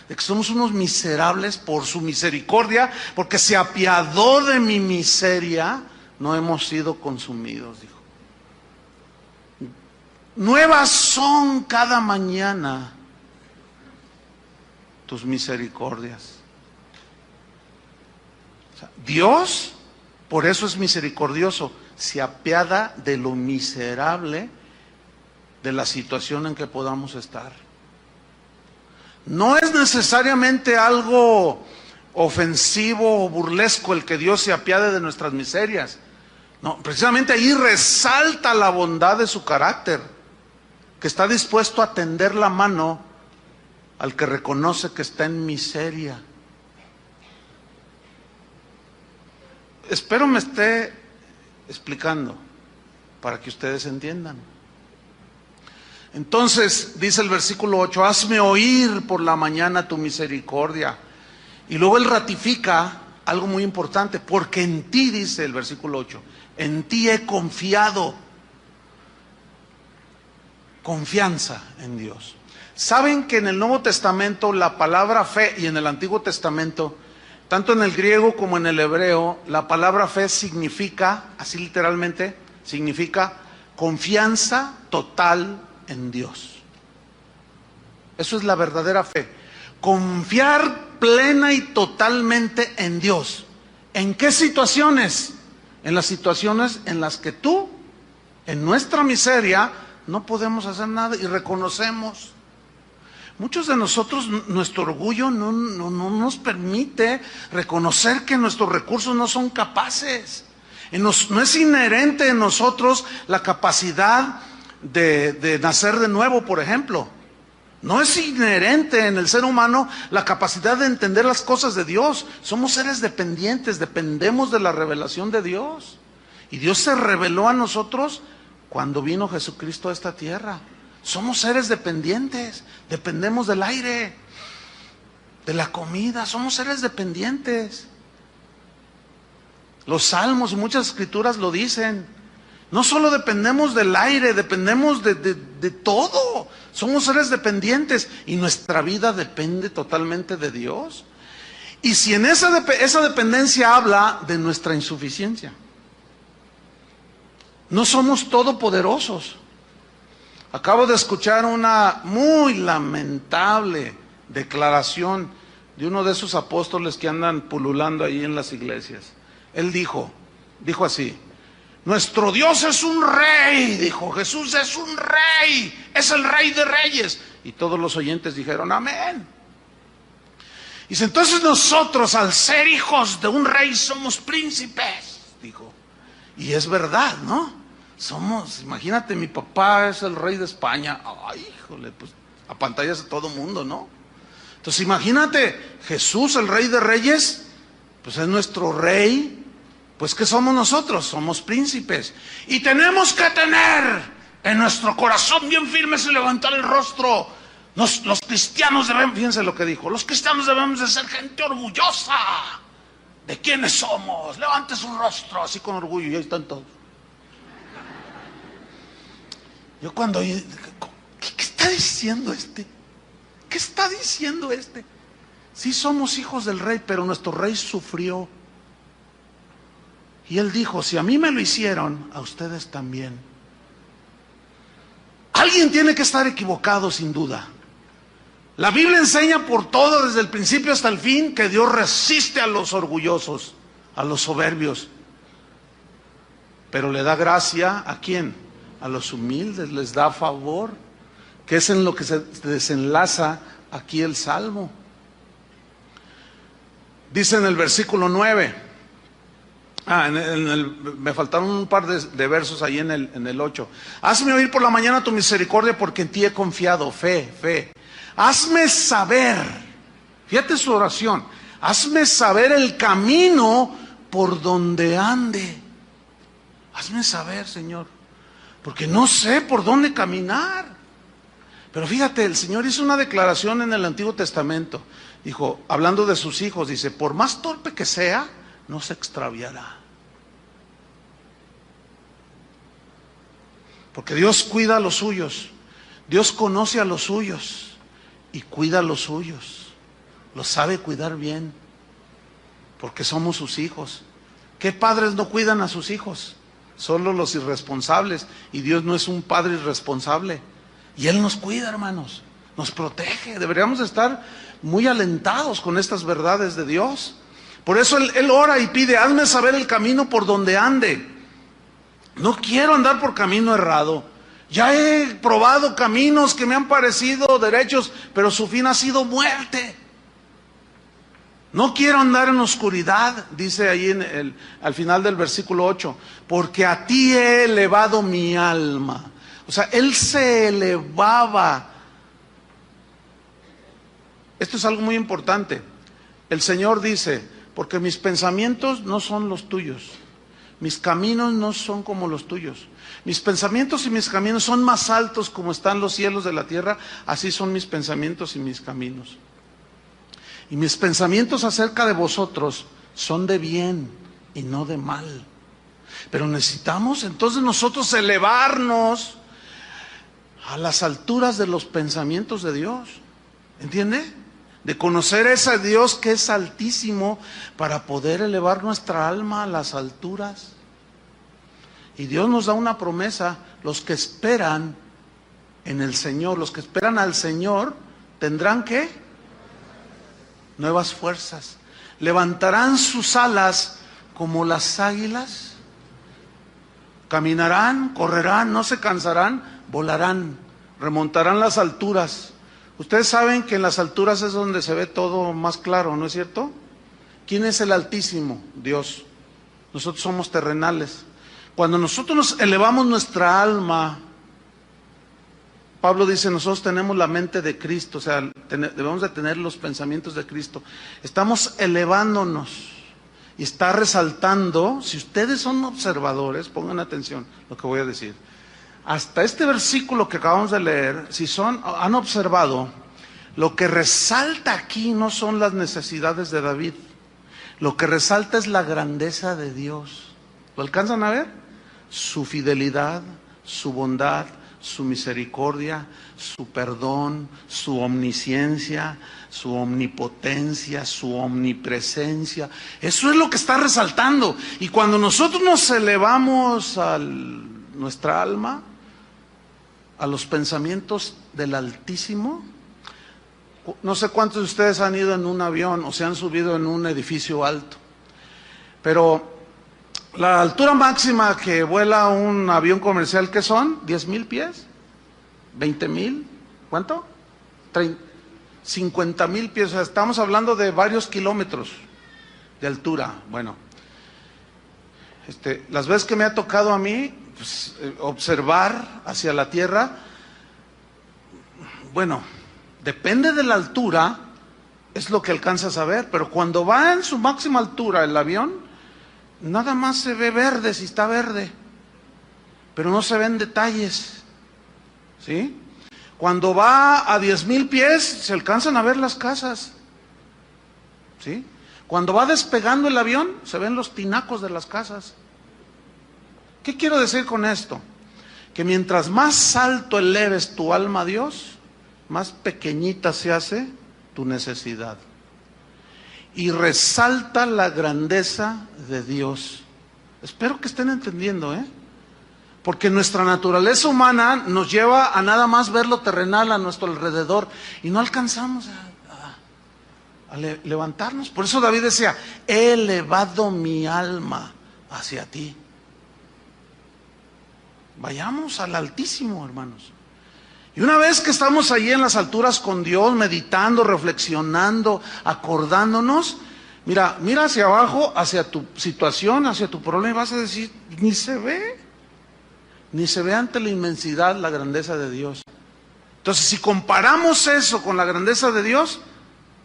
que somos unos miserables, por su misericordia, porque se apiadó de mi miseria, no hemos sido consumidos, dijo. Nuevas son cada mañana tus misericordias. O sea, Dios, por eso es misericordioso, se apiada de lo miserable de la situación en que podamos estar. No es necesariamente algo ofensivo o burlesco el que Dios se apiade de nuestras miserias. No, precisamente ahí resalta la bondad de su carácter, que está dispuesto a tender la mano al que reconoce que está en miseria. Espero me esté explicando para que ustedes entiendan. Entonces, dice el versículo 8, hazme oír por la mañana tu misericordia. Y luego él ratifica algo muy importante, porque en ti, dice el versículo 8, en ti he confiado. Confianza en Dios. ¿Saben que en el Nuevo Testamento la palabra fe, y en el Antiguo Testamento, tanto en el griego como en el hebreo, la palabra fe significa, así literalmente, significa confianza total en Dios? Eso es la verdadera fe. Confiar plena y totalmente en Dios. ¿En qué situaciones? En las situaciones en las que tú, en nuestra miseria, no podemos hacer nada y reconocemos. Muchos de nosotros, nuestro orgullo no nos permite reconocer que nuestros recursos no son capaces. No es inherente en nosotros la capacidad de nacer de nuevo, por ejemplo. No es inherente en el ser humano la capacidad de entender las cosas de Dios. Somos seres dependientes, dependemos de la revelación de Dios. Y Dios se reveló a nosotros cuando vino Jesucristo a esta tierra. Somos seres dependientes, dependemos del aire, de la comida, somos seres dependientes. Los salmos y muchas escrituras lo dicen. No solo dependemos del aire, dependemos de todo. Somos seres dependientes y nuestra vida depende totalmente de Dios. Y si en esa dependencia habla de nuestra insuficiencia. No somos todopoderosos. Acabo de escuchar una muy lamentable declaración de uno de esos apóstoles que andan pululando ahí en las iglesias. Él dijo así: nuestro Dios es un rey, dijo, Jesús es un rey, es el rey de reyes. Y todos los oyentes dijeron amén. Dice, entonces nosotros al ser hijos de un rey somos príncipes, dijo. Y es verdad, ¿no? Imagínate, mi papá es el rey de España. Ay, híjole, pues apantallas a todo mundo, ¿no? Entonces imagínate, Jesús, el rey de reyes, pues es nuestro rey. Pues ¿qué somos nosotros? Somos príncipes. Y tenemos que tener en nuestro corazón bien firmes y levantar el rostro. Los cristianos debemos, fíjense lo que dijo, los cristianos debemos de ser gente orgullosa de quiénes somos. Levante su rostro así con orgullo, y ahí están todos. Yo cuando oí, ¿qué está diciendo este? ¿Qué está diciendo este? Sí somos hijos del rey, pero nuestro rey sufrió. Y él dijo, si a mí me lo hicieron, a ustedes también. Alguien tiene que estar equivocado, sin duda. La Biblia enseña por todo, desde el principio hasta el fin, que Dios resiste a los orgullosos, a los soberbios. Pero le da gracia, ¿a quién? A los humildes, les da favor, que es en lo que se desenlaza aquí el Salmo. Dice en el versículo 9, me faltaron un par de versos ahí en el 8. Hazme oír por la mañana tu misericordia, porque en ti he confiado. Fe. Hazme saber, fíjate su oración, hazme saber el camino por donde ande. Hazme saber, Señor, porque no sé por dónde caminar. Pero fíjate, el Señor hizo una declaración en el Antiguo Testamento. Dijo, hablando de sus hijos, dice, por más torpe que sea, no se extraviará. Porque Dios cuida a los suyos. Dios conoce a los suyos y cuida a los suyos. Los sabe cuidar bien, porque somos sus hijos. ¿Qué padres no cuidan a sus hijos? Solo los irresponsables. Y Dios no es un padre irresponsable. Y Él nos cuida, hermanos. Nos protege. Deberíamos estar muy alentados con estas verdades de Dios. Por eso él ora y pide, hazme saber el camino por donde ande. No quiero andar por camino errado. Ya he probado caminos que me han parecido derechos, pero su fin ha sido muerte. No quiero andar en oscuridad, dice ahí al final del versículo 8, porque a ti he elevado mi alma. O sea, él se elevaba. Esto es algo muy importante. El Señor dice, porque mis pensamientos no son los tuyos, mis caminos no son como los tuyos. Mis pensamientos y mis caminos son más altos como están los cielos de la tierra, así son mis pensamientos y mis caminos. Y mis pensamientos acerca de vosotros son de bien y no de mal. Pero necesitamos entonces nosotros elevarnos a las alturas de los pensamientos de Dios. ¿Entiende? De conocer a ese Dios que es altísimo para poder elevar nuestra alma a las alturas. Y Dios nos da una promesa: los que esperan en el Señor, los que esperan al Señor, tendrán ¿qué? Nuevas fuerzas. Levantarán sus alas como las águilas. Caminarán, correrán, no se cansarán, volarán, remontarán las alturas. Ustedes saben que en las alturas es donde se ve todo más claro, ¿no es cierto? ¿Quién es el Altísimo? Dios. Nosotros somos terrenales. Cuando nosotros nos elevamos nuestra alma, Pablo dice, nosotros tenemos la mente de Cristo, o sea, debemos de tener los pensamientos de Cristo. Estamos elevándonos y está resaltando. Si ustedes son observadores, pongan atención a lo que voy a decir. Hasta este versículo que acabamos de leer, si han observado, lo que resalta aquí no son las necesidades de David. Lo que resalta es la grandeza de Dios. ¿Lo alcanzan a ver? Su fidelidad, su bondad, su misericordia, su perdón, su omnisciencia, su omnipotencia, su omnipresencia. Eso es lo que está resaltando. Y cuando nosotros nos elevamos a nuestra alma, a los pensamientos del Altísimo, no sé cuántos de ustedes han ido en un avión o se han subido en un edificio alto, pero la altura máxima que vuela un avión comercial, ¿qué son? ¿10,000 pies? ¿20,000? ¿Cuánto? 50,000 pies. O sea, estamos hablando de varios kilómetros de altura. Bueno, las veces que me ha tocado a mí pues, observar hacia la tierra, bueno, depende de la altura, es lo que alcanzas a ver, pero cuando va en su máxima altura el avión, nada más se ve verde si está verde, pero no se ven detalles, ¿sí? Cuando va a 10,000 pies se alcanzan a ver las casas, ¿sí? Cuando va despegando el avión se ven los tinacos de las casas. ¿Qué quiero decir con esto? Que mientras más alto eleves tu alma a Dios, más pequeñita se hace tu necesidad. Y resalta la grandeza de Dios. Espero que estén entendiendo, porque nuestra naturaleza humana nos lleva a nada más ver lo terrenal a nuestro alrededor y no alcanzamos a levantarnos. Por eso David decía, he elevado mi alma hacia ti. Vayamos al Altísimo, hermanos. Y una vez que estamos allí en las alturas con Dios, meditando, reflexionando, acordándonos, mira hacia abajo, hacia tu situación, hacia tu problema, y vas a decir, ni se ve ante la inmensidad, la grandeza de Dios. Entonces, si comparamos eso con la grandeza de Dios,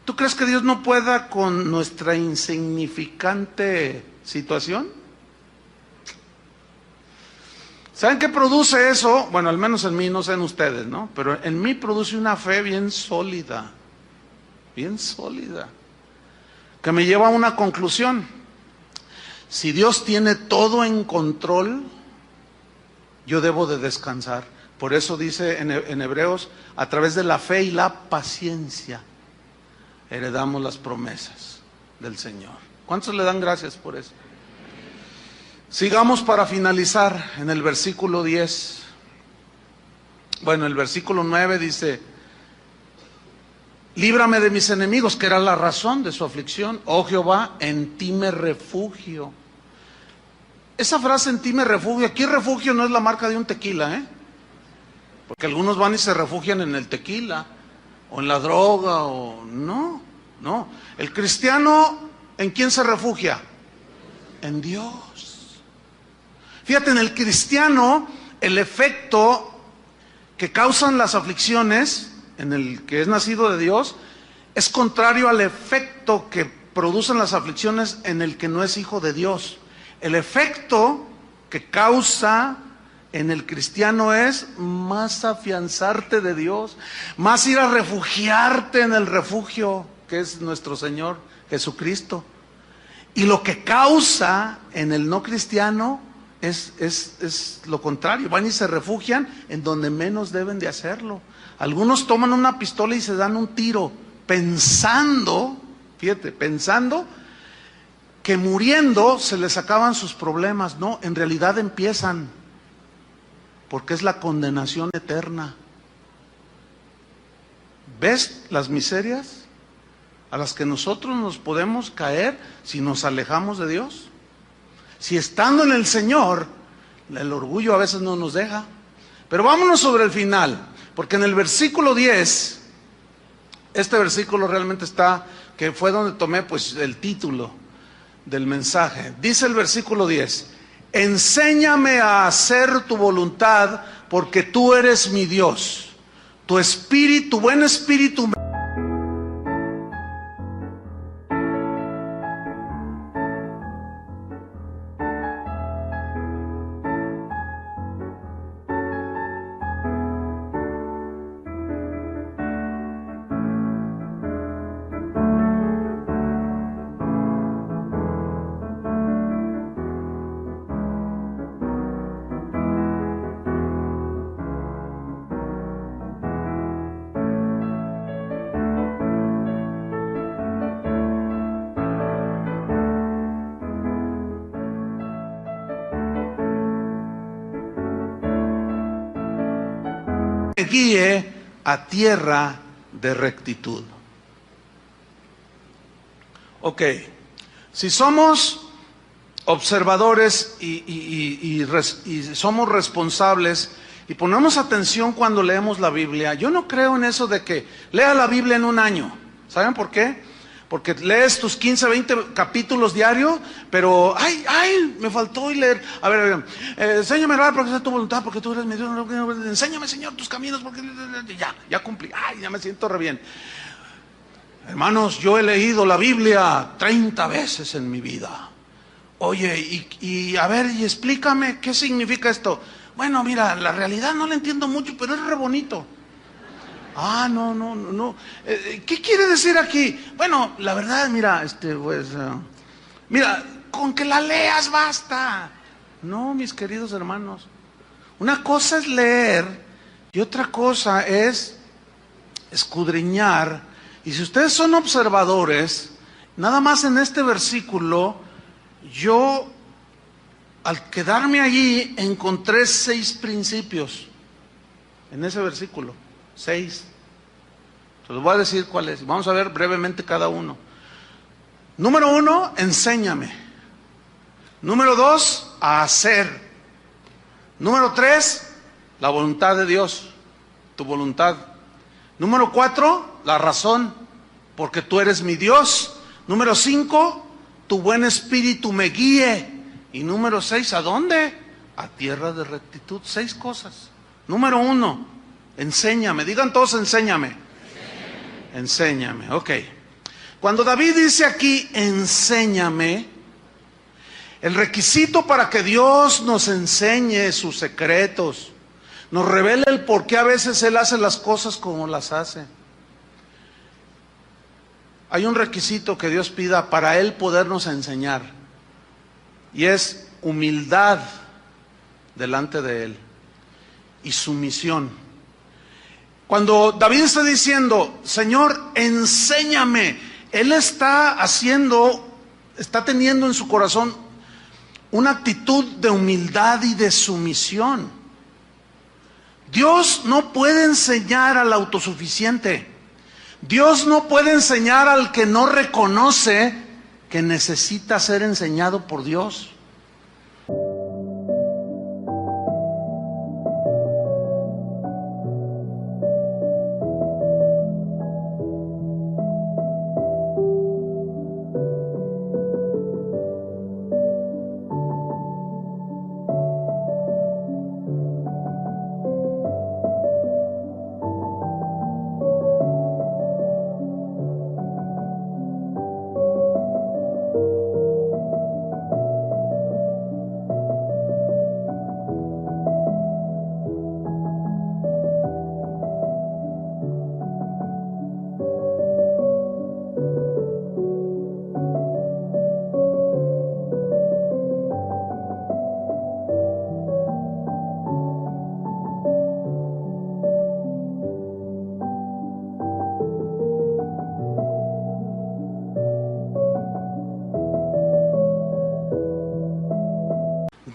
¿tú crees que Dios no pueda con nuestra insignificante situación? ¿Saben qué produce eso? Bueno, al menos en mí, no sé en ustedes, ¿no? Pero en mí produce una fe bien sólida, que me lleva a una conclusión. Si Dios tiene todo en control, yo debo de descansar. Por eso dice en Hebreos, a través de la fe y la paciencia, heredamos las promesas del Señor. ¿Cuántos le dan gracias por eso? Sigamos para finalizar en el versículo 10. Bueno, el versículo 9 dice, líbrame de mis enemigos, que era la razón de su aflicción. Oh Jehová, en ti me refugio. Esa frase, en ti me refugio, aquí refugio no es la marca de un tequila, porque algunos van y se refugian en el tequila, o en la droga, o no. El cristiano, ¿en quién se refugia? En Dios. Fíjate, en el cristiano, el efecto que causan las aflicciones, en el que es nacido de Dios, es contrario al efecto que producen las aflicciones en el que no es hijo de Dios. El efecto que causa en el cristiano es más afianzarte de Dios, más ir a refugiarte en el refugio que es nuestro Señor Jesucristo. Y lo que causa en el no cristiano es lo contrario, van y se refugian en donde menos deben de hacerlo. Algunos toman una pistola y se dan un tiro pensando, fíjate, pensando que muriendo se les acaban sus problemas. No, en realidad empiezan, porque es la condenación eterna. ¿Ves las miserias a las que nosotros nos podemos caer si nos alejamos de Dios? Si estando en el Señor, el orgullo a veces no nos deja. Pero vámonos sobre el final, porque en el versículo 10, este versículo realmente está, que fue donde tomé pues el título del mensaje. Dice el versículo 10: enséñame a hacer tu voluntad, porque tú eres mi Dios. Tu espíritu, buen espíritu me guíe a tierra de rectitud. Ok, si somos observadores y somos responsables y ponemos atención cuando leemos la Biblia, yo no creo en eso de que lea la Biblia en un año. ¿Saben por qué? Porque lees tus 15, 20 capítulos diarios, pero ¡ay! Me faltó leer. A ver, enséñame a orar porque es tu voluntad, porque tú eres mi Dios. Enséñame, Señor, tus caminos, porque ya cumplí. ¡Ay, ya me siento re bien! Hermanos, yo he leído la Biblia 30 veces en mi vida. Oye, a ver, y explícame qué significa esto. Bueno, mira, la realidad no la entiendo mucho, pero es re bonito. No. ¿Qué quiere decir aquí? Bueno, la verdad, mira, mira, con que la leas basta. No, mis queridos hermanos. Una cosa es leer y otra cosa es escudriñar. Y si ustedes son observadores, nada más en este versículo, yo al quedarme allí encontré 6 principios. En ese versículo, 6. Se los voy a decir cuáles. Vamos a ver brevemente cada uno. Número 1, enséñame. Número 2, a hacer. Número 3, la voluntad de Dios, tu voluntad. Número 4, la razón, porque tú eres mi Dios. Número 5, tu buen espíritu me guíe. Y número 6, ¿a dónde? A tierra de rectitud. 6 cosas. Número 1, enséñame. Digan todos, enséñame. Enséñame, ok. Cuando David dice aquí, enséñame, el requisito para que Dios nos enseñe sus secretos, nos revele el por qué a veces Él hace las cosas como las hace. Hay un requisito que Dios pida para Él podernos enseñar, y es humildad delante de Él y sumisión. Cuando David está diciendo, Señor, enséñame, Él está teniendo en su corazón una actitud de humildad y de sumisión. Dios no puede enseñar al autosuficiente. Dios no puede enseñar al que no reconoce que necesita ser enseñado por Dios.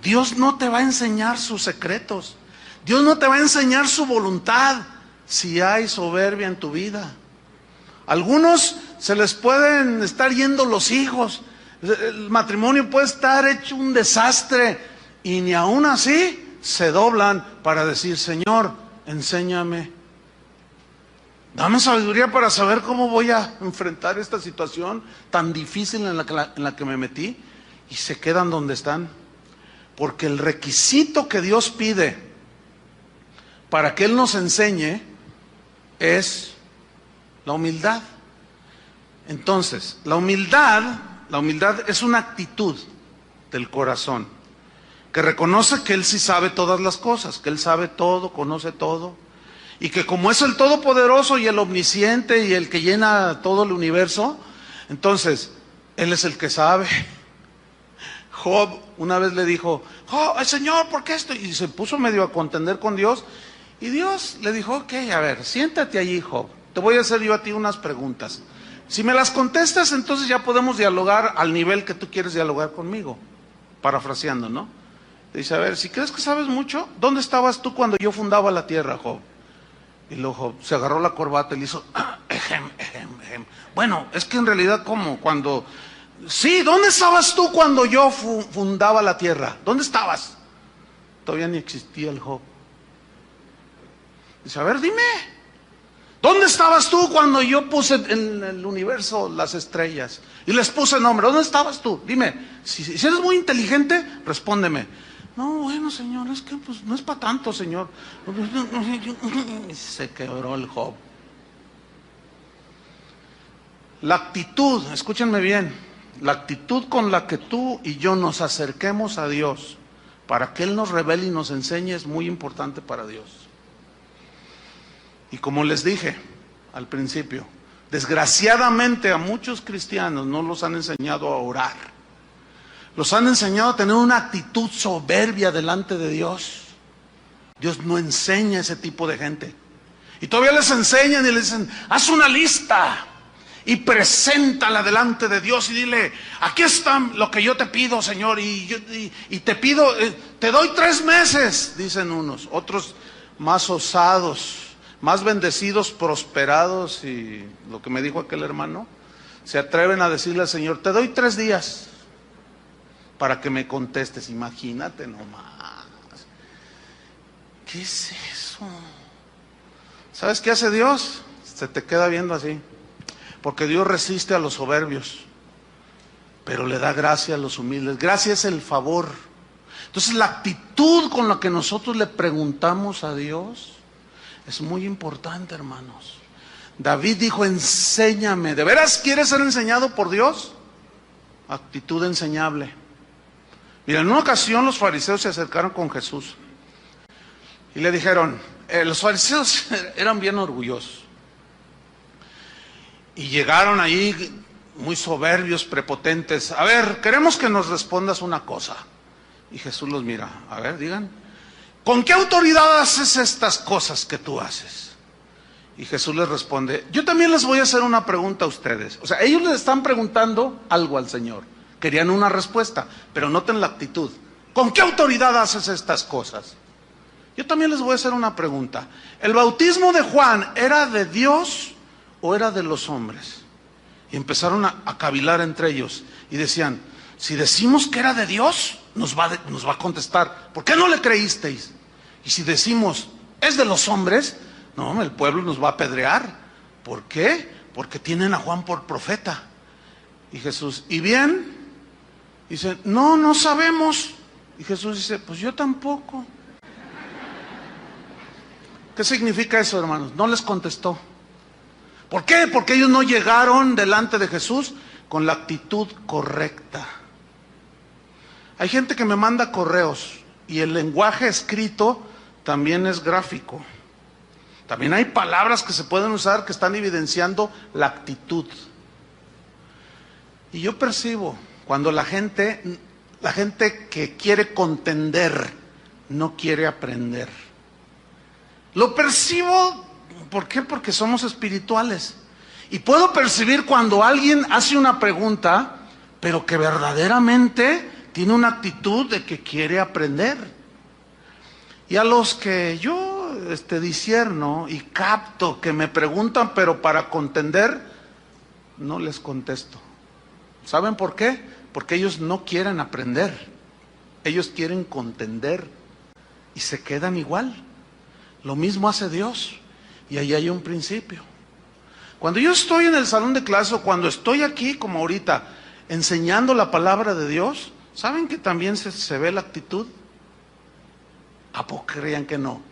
Dios no te va a enseñar sus secretos. Dios no te va a enseñar su voluntad si hay soberbia en tu vida. Algunos se les pueden estar yendo los hijos. El matrimonio puede estar hecho un desastre y ni aún así se doblan para decir: Señor, enséñame. Dame sabiduría para saber cómo voy a enfrentar esta situación tan difícil en la que me metí. Y se quedan donde están. Porque el requisito que Dios pide para que Él nos enseñe es la humildad. Entonces, la humildad es una actitud del corazón que reconoce que Él sí sabe todas las cosas, que Él sabe todo, conoce todo, y que como es el Todopoderoso y el Omnisciente y el que llena todo el universo, entonces Él es el que sabe. Job una vez le dijo: "Oh, Señor, ¿por qué esto?" Y se puso medio a contender con Dios, y Dios le dijo: "Ok, a ver, siéntate allí, Job, te voy a hacer yo a ti unas preguntas. Si me las contestas, entonces ya podemos dialogar al nivel que tú quieres dialogar conmigo." Parafraseando, ¿no? Dice: "A ver, si crees que sabes mucho, ¿dónde estabas tú cuando yo fundaba la tierra, Job?" Y luego Job se agarró la corbata y le hizo: "Bueno, es que en realidad, ¿cómo? Cuando... Sí, ¿dónde estabas tú cuando yo fundaba la tierra? ¿Dónde estabas?" Todavía ni existía el Job. Dice: "A ver, dime, ¿dónde estabas tú cuando yo puse en el universo las estrellas y les puse nombre? ¿Dónde estabas tú? Dime, si eres muy inteligente, respóndeme." "No, bueno, Señor, es que pues no es para tanto, Señor." Se quebró el Job. La actitud, escúchenme bien, la actitud con la que tú y yo nos acerquemos a Dios para que Él nos revele y nos enseñe es muy importante para Dios. Y como les dije al principio, desgraciadamente a muchos cristianos no los han enseñado a orar. Los han enseñado a tener una actitud soberbia delante de Dios. Dios no enseña a ese tipo de gente. Y todavía les enseñan y les dicen: haz una lista y preséntala delante de Dios y dile: aquí está lo que yo te pido, Señor, y te pido, te doy 3 meses, dicen unos. Otros más osados, más bendecidos, prosperados, y lo que me dijo aquel hermano, se atreven a decirle al Señor: te doy 3 días para que me contestes. Imagínate nomás. ¿Qué es eso? ¿Sabes qué hace Dios? Se te queda viendo así. Porque Dios resiste a los soberbios, pero le da gracia a los humildes. Gracia es el favor. Entonces la actitud con la que nosotros le preguntamos a Dios es muy importante, hermanos. David dijo: enséñame. ¿De veras quieres ser enseñado por Dios? Actitud enseñable. Mira, en una ocasión los fariseos se acercaron con Jesús y le dijeron, los fariseos eran bien orgullosos y llegaron ahí muy soberbios, prepotentes. A ver, queremos que nos respondas una cosa. Y Jesús los mira: a ver, digan, ¿con qué autoridad haces estas cosas que tú haces? Y Jesús les responde: yo también les voy a hacer una pregunta a ustedes. O sea, ellos les están preguntando algo al Señor. Querían una respuesta, pero noten la actitud. ¿Con qué autoridad haces estas cosas? Yo también les voy a hacer una pregunta. ¿El bautismo de Juan era de Dios o era de los hombres? Y empezaron a cavilar entre ellos y decían: si decimos que era de Dios, nos va a contestar: ¿por qué no le creísteis? Y si decimos es de los hombres, no, el pueblo nos va a apedrear. ¿Por qué? Porque tienen a Juan por profeta. Y Jesús: ¿y bien? Dice: no sabemos. Y Jesús dice: pues yo tampoco. ¿Qué significa eso, hermanos? No les contestó. ¿Por qué? Porque ellos no llegaron delante de Jesús con la actitud correcta. Hay gente que me manda correos y el lenguaje escrito también es gráfico. También hay palabras que se pueden usar que están evidenciando la actitud. Y yo percibo cuando la gente que quiere contender no quiere aprender. Lo percibo, ¿por qué? Porque somos espirituales. Y puedo percibir cuando alguien hace una pregunta, pero que verdaderamente tiene una actitud de que quiere aprender. Y a los que yo discierno y capto que me preguntan, pero para contender, no les contesto. ¿Saben por qué? Porque ellos no quieren aprender. Ellos quieren contender y se quedan igual. Lo mismo hace Dios. Y ahí hay un principio. Cuando yo estoy en el salón de clase o cuando estoy aquí, como ahorita, enseñando la palabra de Dios, ¿saben que también se ve la actitud? ¿A poco creían que no?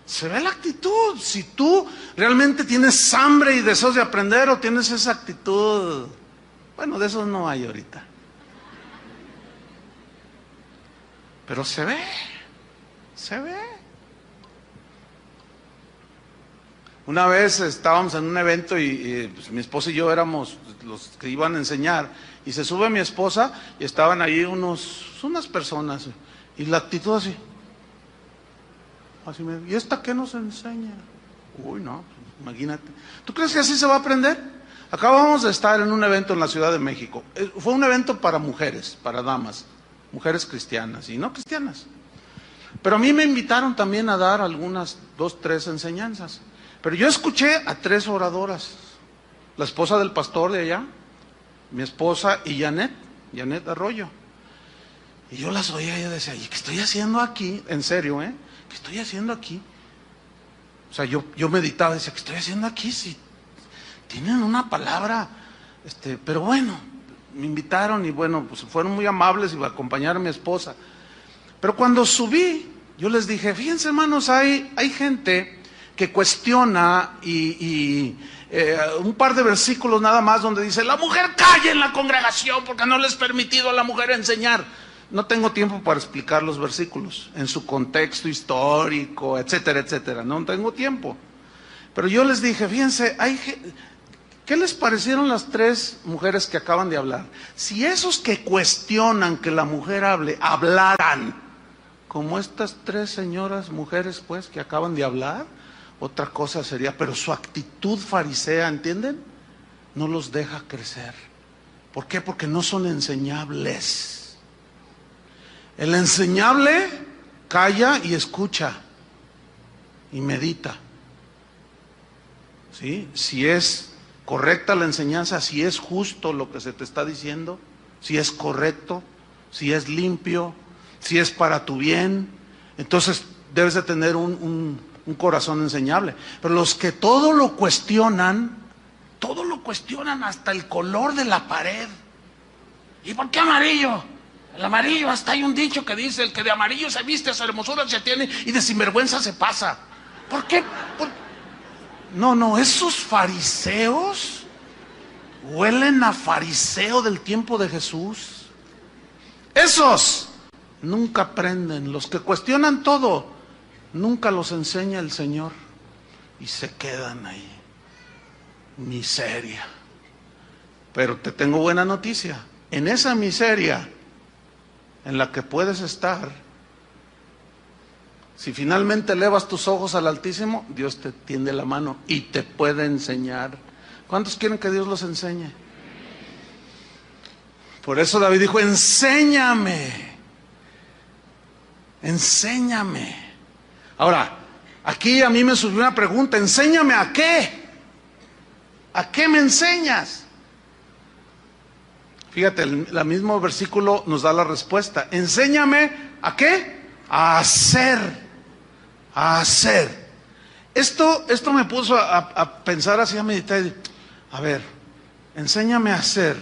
Se ve la actitud. Si tú realmente tienes hambre y deseos de aprender o tienes esa actitud, bueno, de esos no hay ahorita. Pero se ve, se ve. Una vez estábamos en un evento y pues, mi esposa y yo éramos los que iban a enseñar, y se sube mi esposa y estaban ahí unas personas, y la actitud así ¿y esta qué nos enseña? Uy, no, imagínate. ¿Tú crees que así se va a aprender? Acabamos de estar en un evento en la Ciudad de México. Fue un evento para mujeres, para damas, mujeres cristianas y no cristianas. Pero a mí me invitaron también a dar algunas 2, 3 enseñanzas. Pero yo escuché a 3 oradoras, la esposa del pastor de allá, mi esposa y Janet Arroyo. Y yo las oía y yo decía, ¿y qué estoy haciendo aquí? En serio, ¿qué estoy haciendo aquí? O sea, yo meditaba y decía, ¿qué estoy haciendo aquí? Si tienen una palabra, pero bueno, me invitaron y bueno, pues fueron muy amables y me acompañaron a mi esposa. Pero cuando subí, yo les dije, fíjense hermanos, hay gente que cuestiona y un par de versículos nada más donde dice, la mujer calla en la congregación porque no le es permitido a la mujer enseñar. No tengo tiempo para explicar los versículos en su contexto histórico, etcétera, etcétera. No tengo tiempo. Pero yo les dije, fíjense, ¿qué les parecieron las 3 mujeres que acaban de hablar? Si esos que cuestionan que la mujer hable, hablaran como estas 3 señoras mujeres pues que acaban de hablar, otra cosa sería, pero su actitud farisea, ¿entienden? No los deja crecer. ¿Por qué? Porque no son enseñables. El enseñable calla y escucha y medita. ¿Sí? Si es correcta la enseñanza, si es justo lo que se te está diciendo, si es correcto, si es limpio, si es para tu bien, entonces debes de tener un corazón enseñable. Pero los que todo lo cuestionan hasta el color de la pared. ¿Y por qué amarillo? El amarillo, hasta hay un dicho que dice, el que de amarillo se viste, a su hermosura se tiene y de sinvergüenza se pasa. ¿Por qué? No, esos fariseos huelen a fariseo del tiempo de Jesús. Esos nunca aprenden. Los que cuestionan todo, nunca los enseña el Señor y se quedan ahí. Miseria. Pero te tengo buena noticia. En esa miseria en la que puedes estar, si finalmente elevas tus ojos al Altísimo, Dios te tiende la mano y te puede enseñar. ¿Cuántos quieren que Dios los enseñe? Por eso David dijo, enséñame. Enséñame. Ahora, aquí a mí me surgió una pregunta, ¿enséñame a qué? ¿A qué me enseñas? Fíjate, el mismo versículo nos da la respuesta. Enséñame ¿a qué? A hacer. A hacer. Esto me puso a pensar así, a meditar. A ver, enséñame a hacer.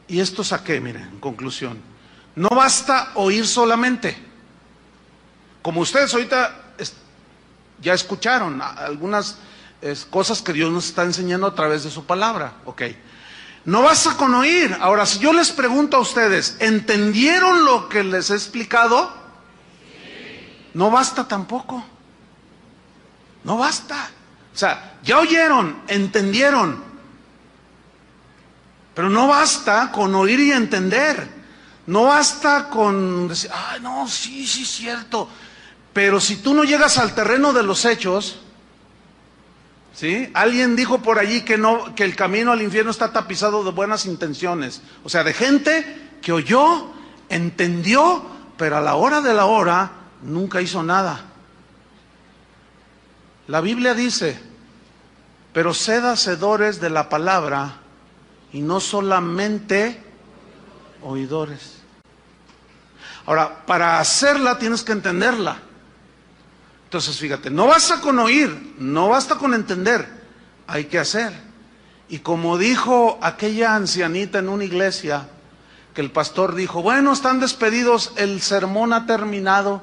¿Y esto es a qué? Miren, en conclusión. No basta oír solamente. Como ustedes ahorita ya escucharon algunas cosas que Dios nos está enseñando a través de su palabra. Ok. No basta con oír. Ahora, si yo les pregunto a ustedes, ¿entendieron lo que les he explicado? Sí. No basta tampoco. No basta. O sea, ya oyeron, entendieron. Pero no basta con oír y entender. No basta con decir, ay, no, sí, cierto. Pero si tú no llegas al terreno de los hechos, ¿sí? Alguien dijo por allí que el camino al infierno está tapizado de buenas intenciones. O sea, de gente que oyó, entendió, pero a la hora de la hora nunca hizo nada. La Biblia dice, pero sed hacedores de la palabra y no solamente oidores. Ahora, para hacerla tienes que entenderla. Entonces, fíjate, no basta con oír, no basta con entender, hay que hacer. Y como dijo aquella ancianita en una iglesia, que el pastor dijo, bueno, están despedidos, el sermón ha terminado.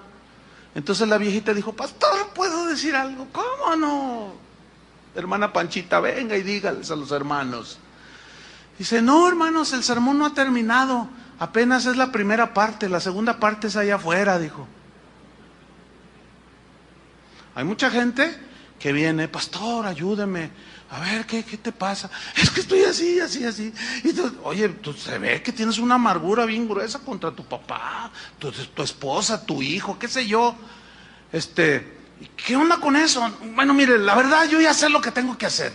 Entonces la viejita dijo, pastor, ¿puedo decir algo? ¿Cómo no? Hermana Panchita, venga y dígales a los hermanos. Dice, no, hermanos, el sermón no ha terminado, apenas es la primera parte, la segunda parte es allá afuera, dijo. Hay mucha gente que viene, pastor, ayúdeme, a ver, ¿qué te pasa? Es que estoy así. Y tú, oye, tú se ve que tienes una amargura bien gruesa contra tu papá, tu esposa, tu hijo, qué sé yo. ¿Qué onda con eso? Bueno, mire, la verdad yo ya sé lo que tengo que hacer.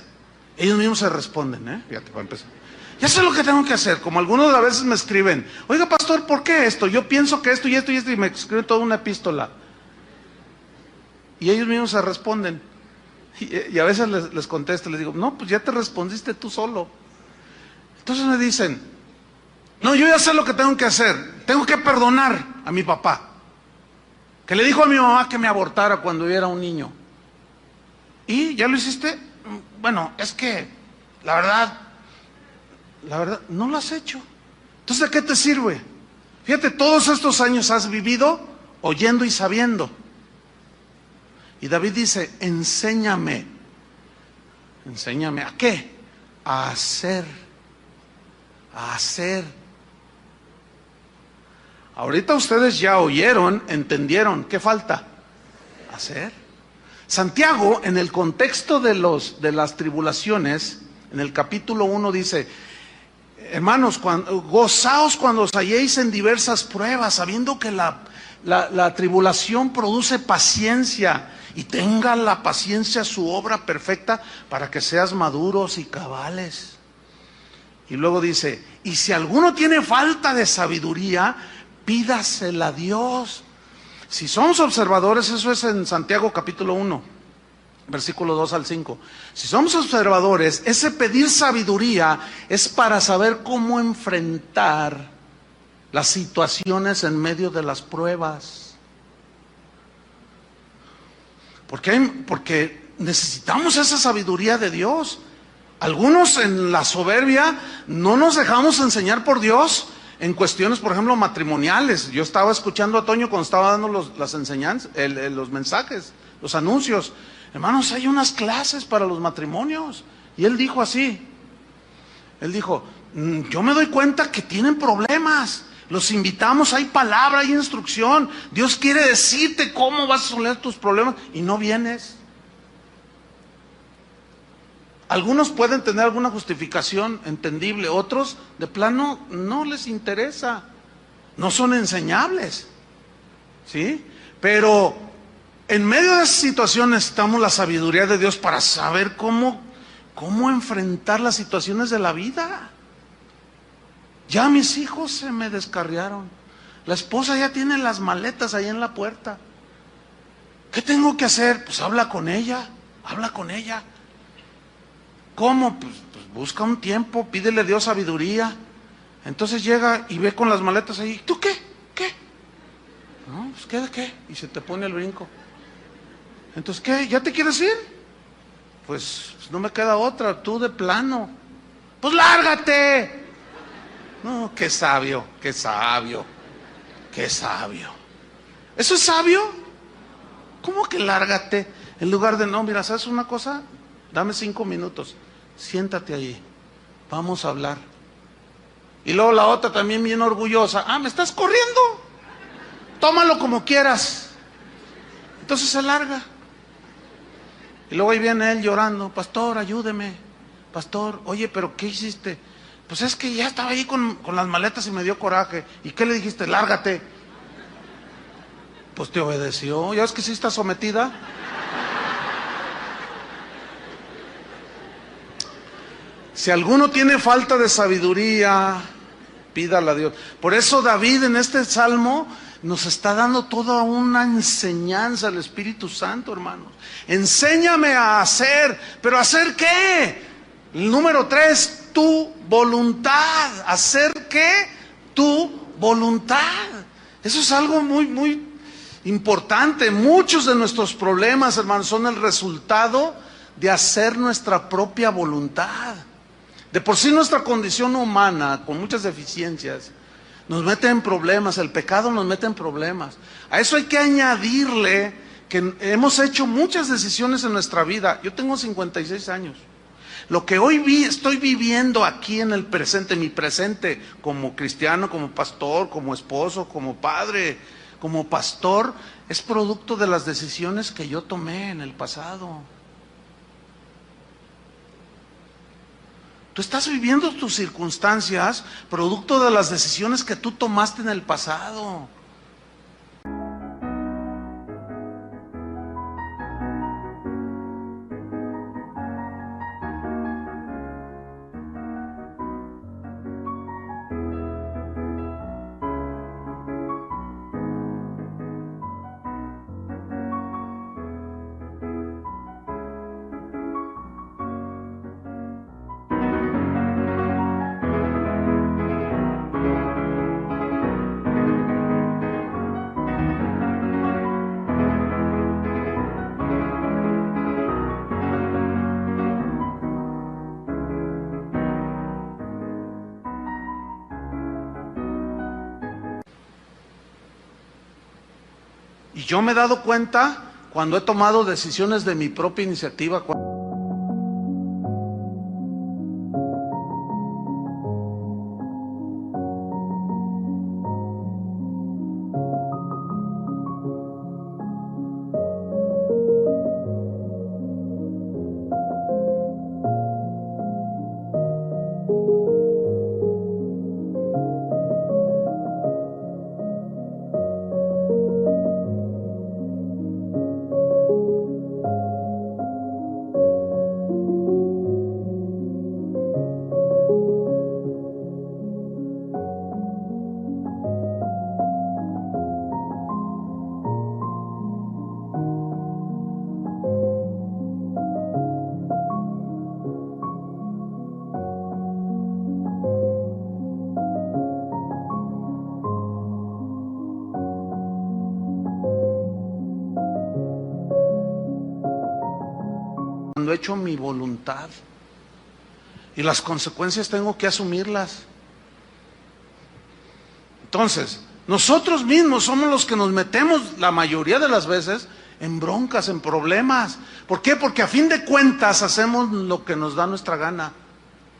Ellos mismos se responden, fíjate, para empezar. Ya sé lo que tengo que hacer, como algunos a veces me escriben, oiga pastor, ¿por qué esto? Yo pienso que esto y esto y esto, y me escriben toda una epístola. Y ellos mismos se responden. Y a veces les contesto, les digo, no, pues ya te respondiste tú solo. Entonces me dicen, no, yo ya sé lo que tengo que hacer, tengo que perdonar a mi papá, que le dijo a mi mamá que me abortara cuando yo era un niño. ¿Y ya lo hiciste? Bueno, es que la verdad, no lo has hecho. Entonces, ¿de qué te sirve? Fíjate, todos estos años has vivido oyendo y sabiendo. Y David dice, enséñame. ¿Enséñame a qué? A hacer. A hacer. Ahorita ustedes ya oyeron, entendieron. ¿Qué falta? Hacer. Santiago, en el contexto de las tribulaciones, en el capítulo 1 dice, hermanos, gozaos cuando os halléis en diversas pruebas, sabiendo que la tribulación produce paciencia, y tenga la paciencia su obra perfecta para que seas maduros y cabales. Y luego dice, y si alguno tiene falta de sabiduría, pídasela a Dios. Si somos observadores, eso es en Santiago capítulo 1, versículo 2 al 5. Si somos observadores, ese pedir sabiduría es para saber cómo enfrentar las situaciones en medio de las pruebas. Porque necesitamos esa sabiduría de Dios. Algunos en la soberbia no nos dejamos enseñar por Dios en cuestiones, por ejemplo, matrimoniales. Yo estaba escuchando a Toño cuando estaba dando las enseñanzas, los mensajes, los anuncios. Hermanos, hay unas clases para los matrimonios. Y él dijo así, él dijo, yo me doy cuenta que tienen problemas. Los invitamos, hay palabra, hay instrucción. Dios quiere decirte cómo vas a resolver tus problemas y no vienes. Algunos pueden tener alguna justificación entendible, otros de plano no les interesa, no son enseñables, ¿sí? Pero en medio de esa situación necesitamos la sabiduría de Dios para saber cómo enfrentar las situaciones de la vida. Ya mis hijos se me descarriaron, la esposa ya tiene las maletas ahí en la puerta. ¿Qué tengo que hacer? Pues habla con ella. ¿Cómo? Pues busca un tiempo, pídele a Dios sabiduría. Entonces llega y ve con las maletas ahí. ¿Tú qué? No, pues ¿qué de qué? Y se te pone el brinco. Entonces, ¿qué? ¿Ya te quieres ir? Pues no me queda otra, tú de plano. Pues lárgate. No, qué sabio. ¿Eso es sabio? ¿Cómo que lárgate? En lugar de, no, mira, ¿sabes una cosa? Dame 5 minutos, siéntate ahí, vamos a hablar. Y luego la otra también bien orgullosa, ¿me estás corriendo? Tómalo como quieras. Entonces se larga. Y luego ahí viene él llorando, pastor, ayúdeme. Pastor, oye, pero ¿qué hiciste? Pues es que ya estaba ahí con las maletas y me dio coraje. ¿Y qué le dijiste? Lárgate. Pues te obedeció. ¿Ya ves que sí está sometida? Si alguno tiene falta de sabiduría, pídala a Dios. Por eso David en este salmo nos está dando toda una enseñanza al Espíritu Santo, hermanos. Enséñame a hacer, pero ¿hacer qué? El número 3, tu voluntad. ¿Hacer qué? Tu voluntad. Eso es algo muy, muy importante. Muchos de nuestros problemas, hermanos, son el resultado de hacer nuestra propia voluntad. De por sí nuestra condición humana, con muchas deficiencias, nos mete en problemas. El pecado nos mete en problemas. A eso hay que añadirle que hemos hecho muchas decisiones en nuestra vida. Yo tengo 56 años. Lo que hoy estoy viviendo aquí en el presente, mi presente, como cristiano, como pastor, como esposo, como padre, como pastor, es producto de las decisiones que yo tomé en el pasado. Tú estás viviendo tus circunstancias producto de las decisiones que tú tomaste en el pasado. Y yo me he dado cuenta cuando he tomado decisiones de mi propia iniciativa. Cuando he hecho mi voluntad y las consecuencias tengo que asumirlas. Entonces, nosotros mismos somos los que nos metemos la mayoría de las veces en broncas, en problemas. ¿Por qué? Porque a fin de cuentas hacemos lo que nos da nuestra gana,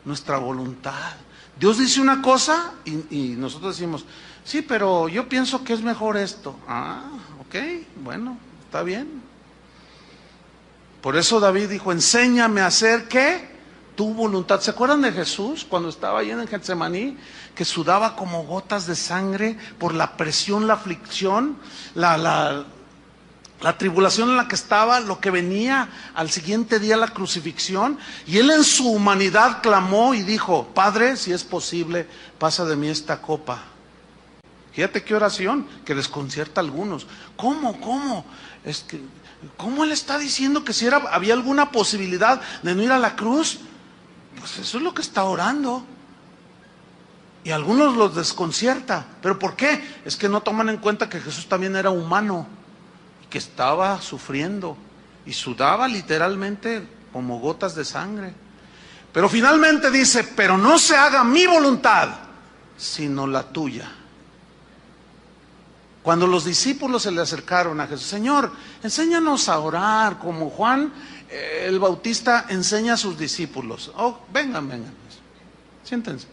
nuestra voluntad. Dios dice una cosa y nosotros decimos, sí, pero yo pienso que es mejor esto. Ah, ok, bueno, está bien. Por eso David dijo, enséñame a hacer, ¿qué? Tu voluntad. ¿Se acuerdan de Jesús cuando estaba ahí en el Getsemaní? Que sudaba como gotas de sangre por la presión, la aflicción, la tribulación en la que estaba, lo que venía al siguiente día, la crucifixión. Y él en su humanidad clamó y dijo, Padre, si es posible, pasa de mí esta copa. Fíjate qué oración que desconcierta a algunos. ¿Cómo? Es que, ¿cómo él está diciendo que si había alguna posibilidad de no ir a la cruz? Pues eso es lo que está orando. Y a algunos los desconcierta. ¿Pero por qué? Es que no toman en cuenta que Jesús también era humano, que estaba sufriendo y sudaba literalmente como gotas de sangre. Pero finalmente dice, pero no se haga mi voluntad, sino la tuya. Cuando los discípulos se le acercaron a Jesús, Señor, enséñanos a orar como Juan el Bautista enseña a sus discípulos. Oh, vengan, siéntense.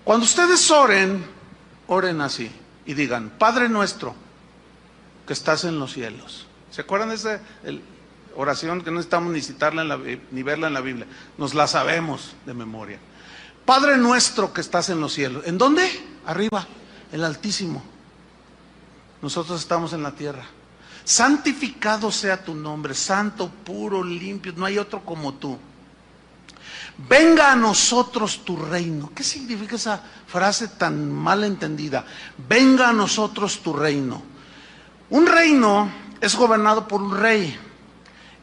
Cuando ustedes oren así y digan, Padre nuestro que estás en los cielos. ¿Se acuerdan de esa oración que no necesitamos ni citarla ni verla en la Biblia? Nos la sabemos de memoria. Padre nuestro que estás en los cielos. ¿En dónde? Arriba, el Altísimo. Nosotros estamos en la tierra. Santificado sea tu nombre, santo, puro, limpio, no hay otro como tú. Venga a nosotros tu reino. ¿Qué significa esa frase tan mal entendida? Venga a nosotros tu reino. Un reino es gobernado por un rey.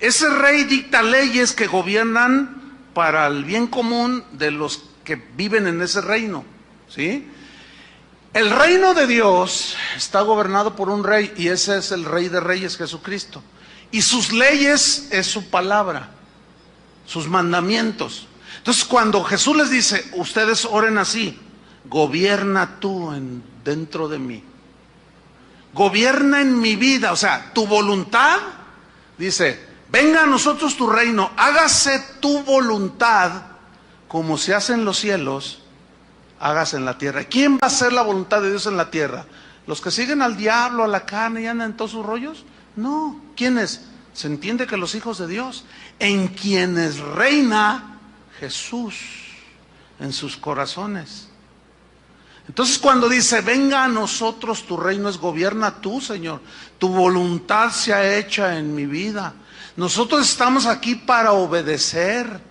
Ese rey dicta leyes que gobiernan para el bien común de los que viven en ese reino, ¿sí? El reino de Dios está gobernado por un rey, y ese es el Rey de Reyes, Jesucristo. Y sus leyes es su palabra, sus mandamientos. Entonces, cuando Jesús les dice, ustedes oren así: gobierna tú dentro de mí, gobierna en mi vida, o sea, tu voluntad, dice, venga a nosotros tu reino, hágase tu voluntad, como se hace en los cielos, hágase en la tierra. ¿Quién va a hacer la voluntad de Dios en la tierra? ¿Los que siguen al diablo, a la carne y andan en todos sus rollos? No. ¿Quiénes? Se entiende que los hijos de Dios, en quienes reina Jesús en sus corazones. Entonces, cuando dice, venga a nosotros tu reino, es gobierna tú, Señor. Tu voluntad sea hecha en mi vida. Nosotros estamos aquí para obedecer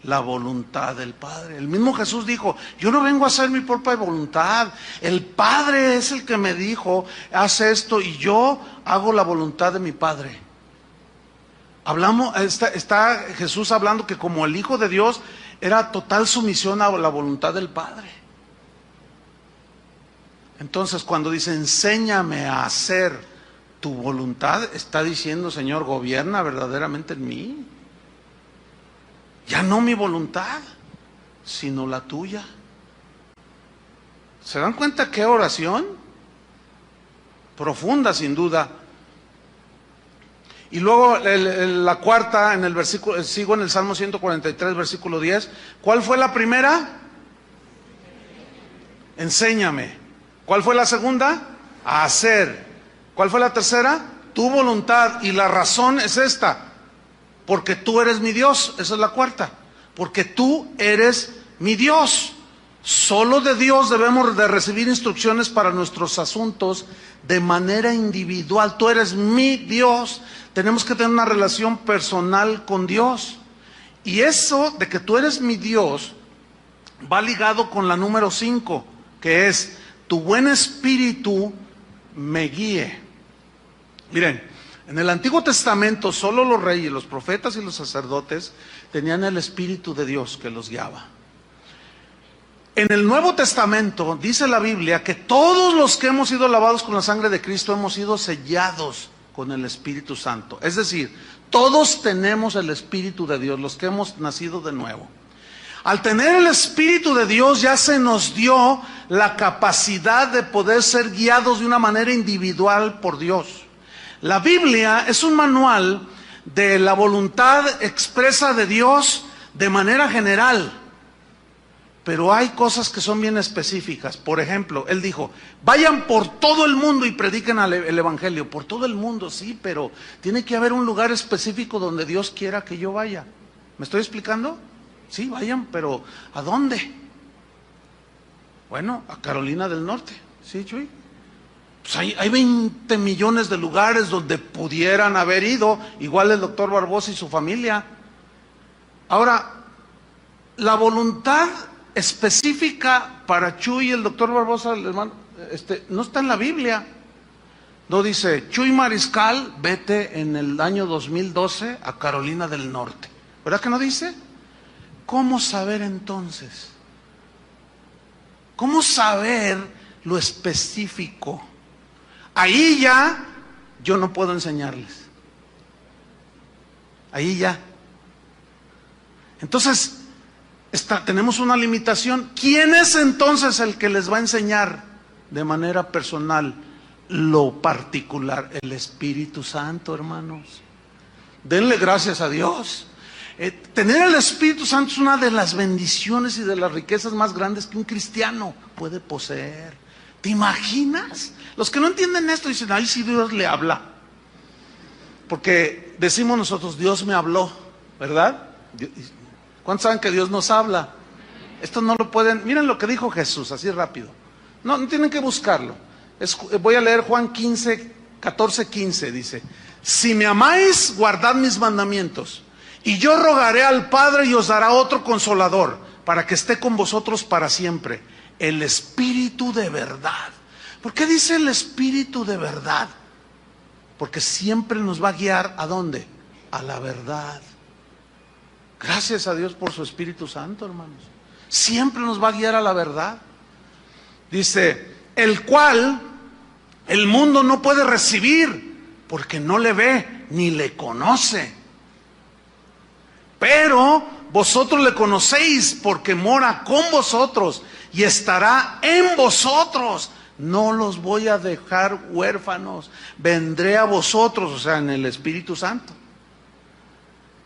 la voluntad del Padre. El mismo Jesús dijo, yo no vengo a hacer mi propia voluntad. El Padre es el que me dijo, haz esto, y yo hago la voluntad de mi Padre. Está Jesús hablando que como el Hijo de Dios era total sumisión a la voluntad del Padre. Entonces, cuando dice, enséñame a hacer tu voluntad, está diciendo, Señor, gobierna verdaderamente en mí. Ya no mi voluntad, sino la tuya. ¿Se dan cuenta qué oración? Profunda, sin duda. Y luego la cuarta, en el versículo, sigo en el Salmo 143, versículo 10. ¿Cuál fue la primera? Enséñame. ¿Cuál fue la segunda? A hacer. ¿Cuál fue la tercera? Tu voluntad. Y la razón es esta: porque tú eres mi Dios. Esa es la cuarta. Porque tú eres mi Dios. Solo de Dios debemos de recibir instrucciones para nuestros asuntos de manera individual. Tú eres mi Dios. Tenemos que tener una relación personal con Dios. Y eso de que tú eres mi Dios va ligado con la número 5, que es, tu buen espíritu me guíe. Miren, en el Antiguo Testamento solo los reyes, los profetas y los sacerdotes tenían el Espíritu de Dios que los guiaba. En el Nuevo Testamento dice la Biblia que todos los que hemos sido lavados con la sangre de Cristo hemos sido sellados con el Espíritu Santo. Es decir, todos tenemos el Espíritu de Dios, los que hemos nacido de nuevo. Al tener el Espíritu de Dios ya se nos dio la capacidad de poder ser guiados de una manera individual por Dios. La Biblia es un manual de la voluntad expresa de Dios de manera general, pero hay cosas que son bien específicas. Por ejemplo, Él dijo, vayan por todo el mundo y prediquen el Evangelio. Por todo el mundo, sí, pero tiene que haber un lugar específico donde Dios quiera que yo vaya. ¿Me estoy explicando? Sí, vayan, pero ¿a dónde? Bueno, a Carolina del Norte. Sí, Chuy. Pues hay 20 millones de lugares donde pudieran haber ido, igual el doctor Barbosa y su familia. Ahora, la voluntad específica para Chuy y el doctor Barbosa, el hermano, no está en la Biblia. No dice, Chuy Mariscal, vete en el año 2012 a Carolina del Norte. ¿Verdad que no dice? ¿Cómo saber entonces? ¿Cómo saber lo específico? Ahí ya yo no puedo enseñarles. Ahí ya. Entonces, tenemos una limitación. ¿Quién es entonces el que les va a enseñar de manera personal lo particular? El Espíritu Santo, hermanos. Denle gracias a Dios. Tener el Espíritu Santo es una de las bendiciones y de las riquezas más grandes que un cristiano puede poseer. ¿Te imaginas? Los que no entienden esto dicen, ay, sí, Dios le habla. Porque decimos nosotros, Dios me habló, ¿verdad? ¿Cuántos saben que Dios nos habla? Esto no lo pueden, miren lo que dijo Jesús, así rápido. No tienen que buscarlo. Voy a leer Juan 14:15, dice, si me amáis, guardad mis mandamientos. Y yo rogaré al Padre y os dará otro consolador, para que esté con vosotros para siempre, el Espíritu de verdad. ¿Por qué dice el Espíritu de verdad? Porque siempre nos va a guiar ¿a dónde? A la verdad. Gracias a Dios por su Espíritu Santo, hermanos. Siempre nos va a guiar a la verdad. Dice, el cual el mundo no puede recibir, porque no le ve ni le conoce. Pero vosotros le conocéis, porque mora con vosotros y estará en vosotros. No los voy a dejar huérfanos, vendré a vosotros, o sea, en el Espíritu Santo.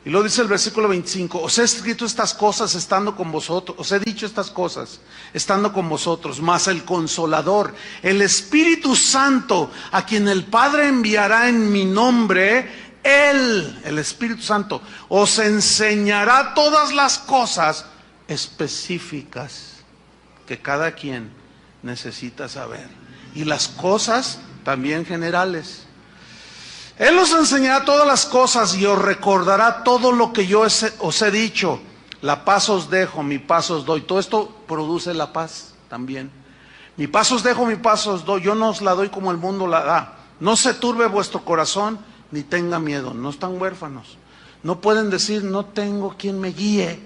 Y luego dice el versículo 25, os he escrito estas cosas estando con vosotros, os he dicho estas cosas estando con vosotros, mas el Consolador, el Espíritu Santo, a quien el Padre enviará en mi nombre, Él, el Espíritu Santo, os enseñará todas las cosas específicas que cada quien necesita saber. Y las cosas también generales. Él os enseñará todas las cosas y os recordará todo lo que yo os he dicho. La paz os dejo, mi paz os doy. Todo esto produce la paz también. Mi paz os dejo, mi paz os doy. Yo no os la doy como el mundo la da. No se turbe vuestro corazón, ni tenga miedo. No están huérfanos. No pueden decir, no tengo quien me guíe.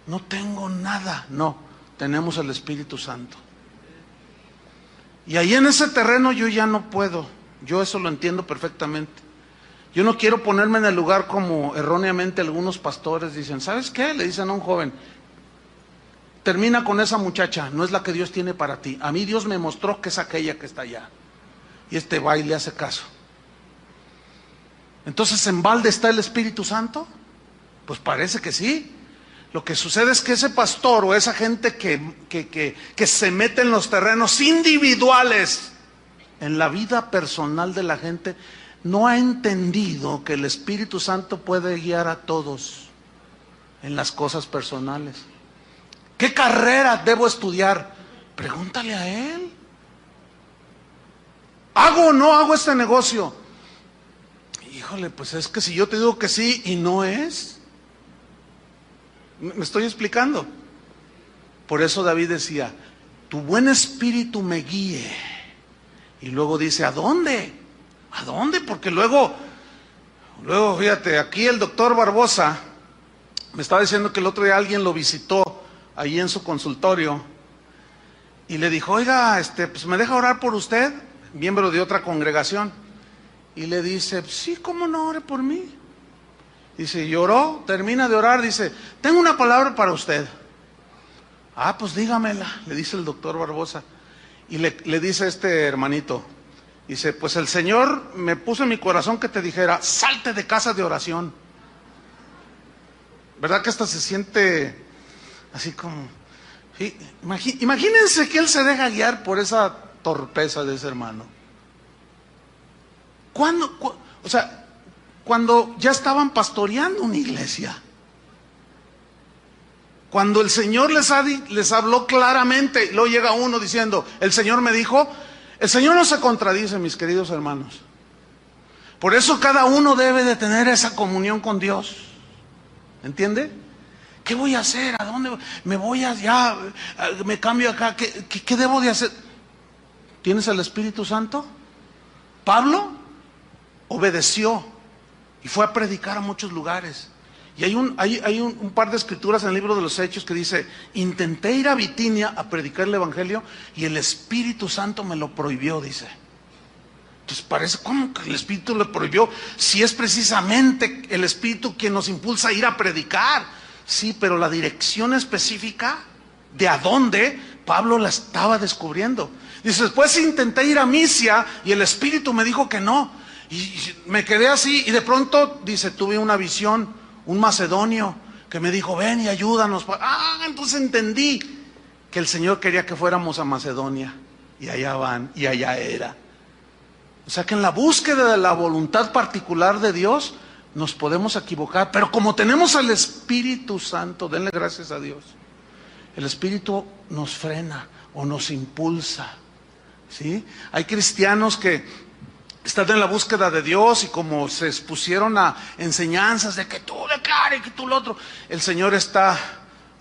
No tengo nada. No, tenemos el Espíritu Santo. Y ahí en ese terreno yo ya no puedo. Yo eso lo entiendo perfectamente. Yo no quiero ponerme en el lugar como erróneamente algunos pastores dicen, ¿sabes qué? Le dicen a un joven, termina con esa muchacha, no es la que Dios tiene para ti. A mí Dios me mostró que es aquella que está allá. Y este va y le hace caso. Entonces, ¿en balde está el Espíritu Santo? Pues parece que sí. Lo que sucede es que ese pastor o esa gente que se mete en los terrenos individuales, en la vida personal de la gente, no ha entendido que el Espíritu Santo puede guiar a todos en las cosas personales. ¿Qué carrera debo estudiar? Pregúntale a él. ¿Hago o no hago este negocio? Híjole, pues es que si yo te digo que sí y no es. ¿Me estoy explicando? Por eso David decía, tu buen espíritu me guíe. Y luego dice, ¿a dónde? ¿A dónde? Porque luego fíjate, aquí el doctor Barbosa me estaba diciendo que el otro día alguien lo visitó ahí en su consultorio y le dijo, oiga, pues me deja orar por usted, miembro de otra congregación. Y le dice, sí, ¿cómo no? Ore por mí. Dice, y oró, termina de orar, dice, tengo una palabra para usted. Ah, pues dígamela, le dice el doctor Barbosa. Y le dice este hermanito, dice, pues el Señor me puso en mi corazón que te dijera, salte de casa de oración. ¿Verdad que hasta se siente así como... ¿sí? Imagínense que él se deja guiar por esa torpeza de ese hermano. Cuando ya estaban pastoreando una iglesia, cuando el Señor les habló claramente, y luego llega uno diciendo, el Señor me dijo, el Señor no se contradice, mis queridos hermanos. Por eso cada uno debe de tener esa comunión con Dios. ¿Entiende? ¿Qué voy a hacer? ¿A dónde me voy allá? ¿Me cambio acá? ¿Qué debo de hacer? ¿Tienes el Espíritu Santo? Pablo obedeció y fue a predicar a muchos lugares. Y hay un par de escrituras en el libro de los Hechos que dice, intenté ir a Bitinia a predicar el Evangelio y el Espíritu Santo me lo prohibió, dice. Entonces parece, ¿cómo que el Espíritu lo prohibió? Si es precisamente el Espíritu quien nos impulsa a ir a predicar. Sí, pero la dirección específica de a dónde, Pablo la estaba descubriendo. Dice, después intenté ir a Misia y el Espíritu me dijo que no. Y me quedé así y de pronto, dice, tuve una visión, un macedonio que me dijo, ven y ayúdanos. Entonces entendí que el Señor quería que fuéramos a Macedonia. Y allá van, y allá era. O sea que en la búsqueda de la voluntad particular de Dios, nos podemos equivocar. Pero como tenemos al Espíritu Santo, denle gracias a Dios. El Espíritu nos frena o nos impulsa. ¿Sí? Hay cristianos que están en la búsqueda de Dios y como se expusieron a enseñanzas de que tú declares, que tú lo otro, el Señor está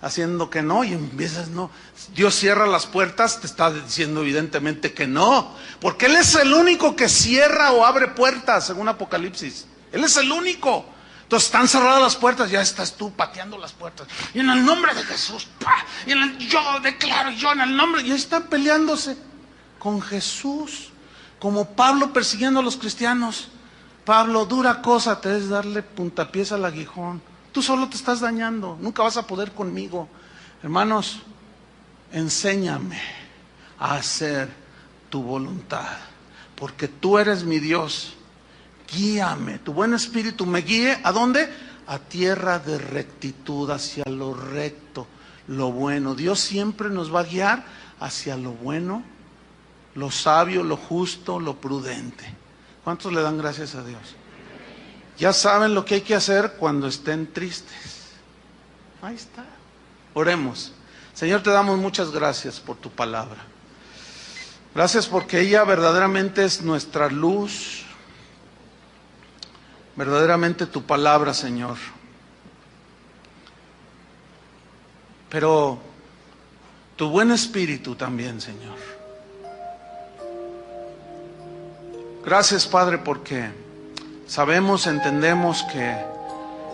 haciendo que no y empiezas no. Dios cierra las puertas, te está diciendo evidentemente que no, porque Él es el único que cierra o abre puertas, según Apocalipsis. Él es el único. Entonces están cerradas las puertas, ya estás tú pateando las puertas. Y en el nombre de Jesús, ¡pah! Yo declaro, yo en el nombre, y ahí están peleándose con Jesús. Como Pablo persiguiendo a los cristianos. Pablo, dura cosa te es darle puntapiés al aguijón. Tú solo te estás dañando, nunca vas a poder conmigo. Hermanos, enséñame a hacer tu voluntad, porque tú eres mi Dios. Guíame, tu buen espíritu me guíe, ¿a dónde? A tierra de rectitud, hacia lo recto, lo bueno. Dios siempre nos va a guiar hacia lo bueno, lo sabio, lo justo, lo prudente. ¿Cuántos le dan gracias a Dios? Ya saben lo que hay que hacer cuando estén tristes. Ahí está. Oremos. Señor, te damos muchas gracias por tu palabra. Gracias porque ella verdaderamente es nuestra luz. Verdaderamente tu palabra, Señor. Pero tu buen espíritu también, Señor. Gracias, Padre, porque sabemos, entendemos que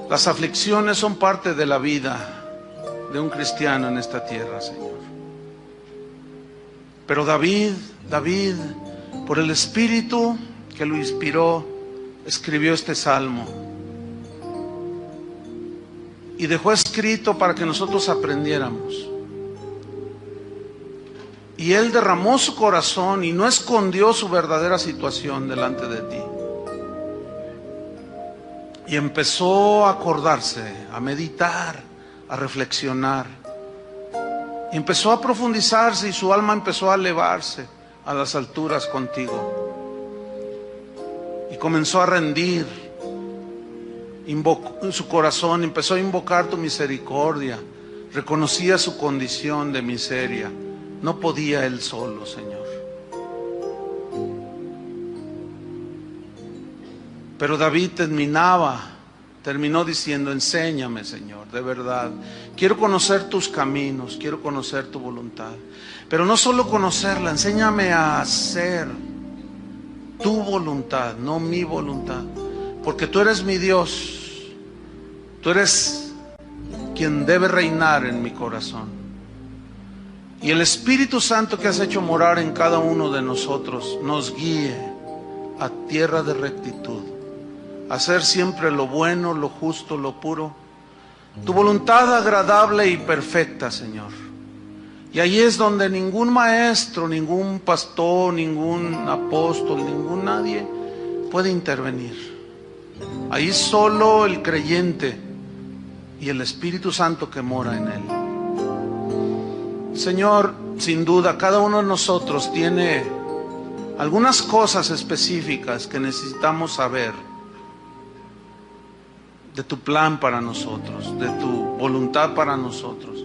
las aflicciones son parte de la vida de un cristiano en esta tierra, Señor. Pero David, por el Espíritu que lo inspiró, escribió este salmo y dejó escrito para que nosotros aprendiéramos. Y él derramó su corazón y no escondió su verdadera situación delante de ti. Y empezó a acordarse, a meditar, a reflexionar. Y empezó a profundizarse y su alma empezó a elevarse a las alturas contigo. Y comenzó a rendir. Su corazón empezó a invocar tu misericordia. Reconocía su condición de miseria. No podía él solo, Señor. Pero David terminó diciendo, enséñame, Señor, de verdad. Quiero conocer tus caminos, quiero conocer tu voluntad. Pero no solo conocerla, enséñame a hacer tu voluntad, no mi voluntad. Porque tú eres mi Dios. Tú eres quien debe reinar en mi corazón. Y el Espíritu Santo que has hecho morar en cada uno de nosotros nos guíe a tierra de rectitud, a hacer siempre lo bueno, lo justo, lo puro, tu voluntad agradable y perfecta, Señor. Y ahí es donde ningún maestro, ningún pastor, ningún apóstol, ningún nadie puede intervenir. Ahí solo el creyente y el Espíritu Santo que mora en él. Señor, sin duda, cada uno de nosotros tiene algunas cosas específicas que necesitamos saber de tu plan para nosotros, de tu voluntad para nosotros.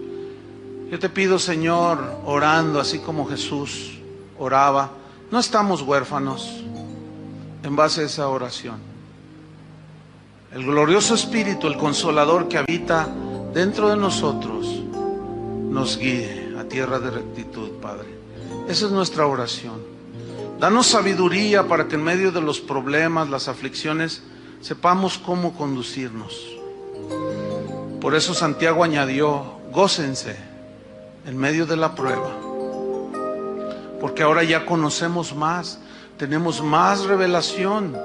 Yo te pido, Señor, orando así como Jesús oraba, no estamos huérfanos en base a esa oración. El glorioso Espíritu, el Consolador que habita dentro de nosotros, nos guíe a tierra de rectitud, Padre. Esa es nuestra oración. Danos sabiduría para que en medio de los problemas, las aflicciones, sepamos cómo conducirnos. Por eso Santiago añadió, gócense en medio de la prueba. Porque ahora ya conocemos más, tenemos más revelación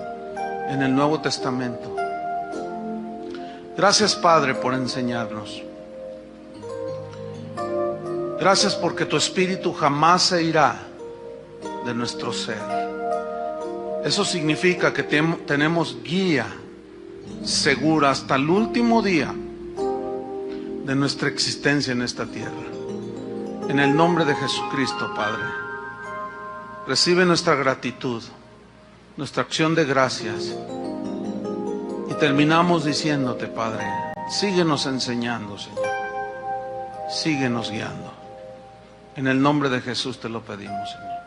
en el Nuevo Testamento. Gracias, Padre, por enseñarnos. Gracias porque tu Espíritu jamás se irá de nuestro ser. Eso significa que tenemos guía segura hasta el último día de nuestra existencia en esta tierra. En el nombre de Jesucristo, Padre, recibe nuestra gratitud, nuestra acción de gracias. Y terminamos diciéndote, Padre, síguenos enseñando, Señor. Síguenos guiando. En el nombre de Jesús te lo pedimos, Señor.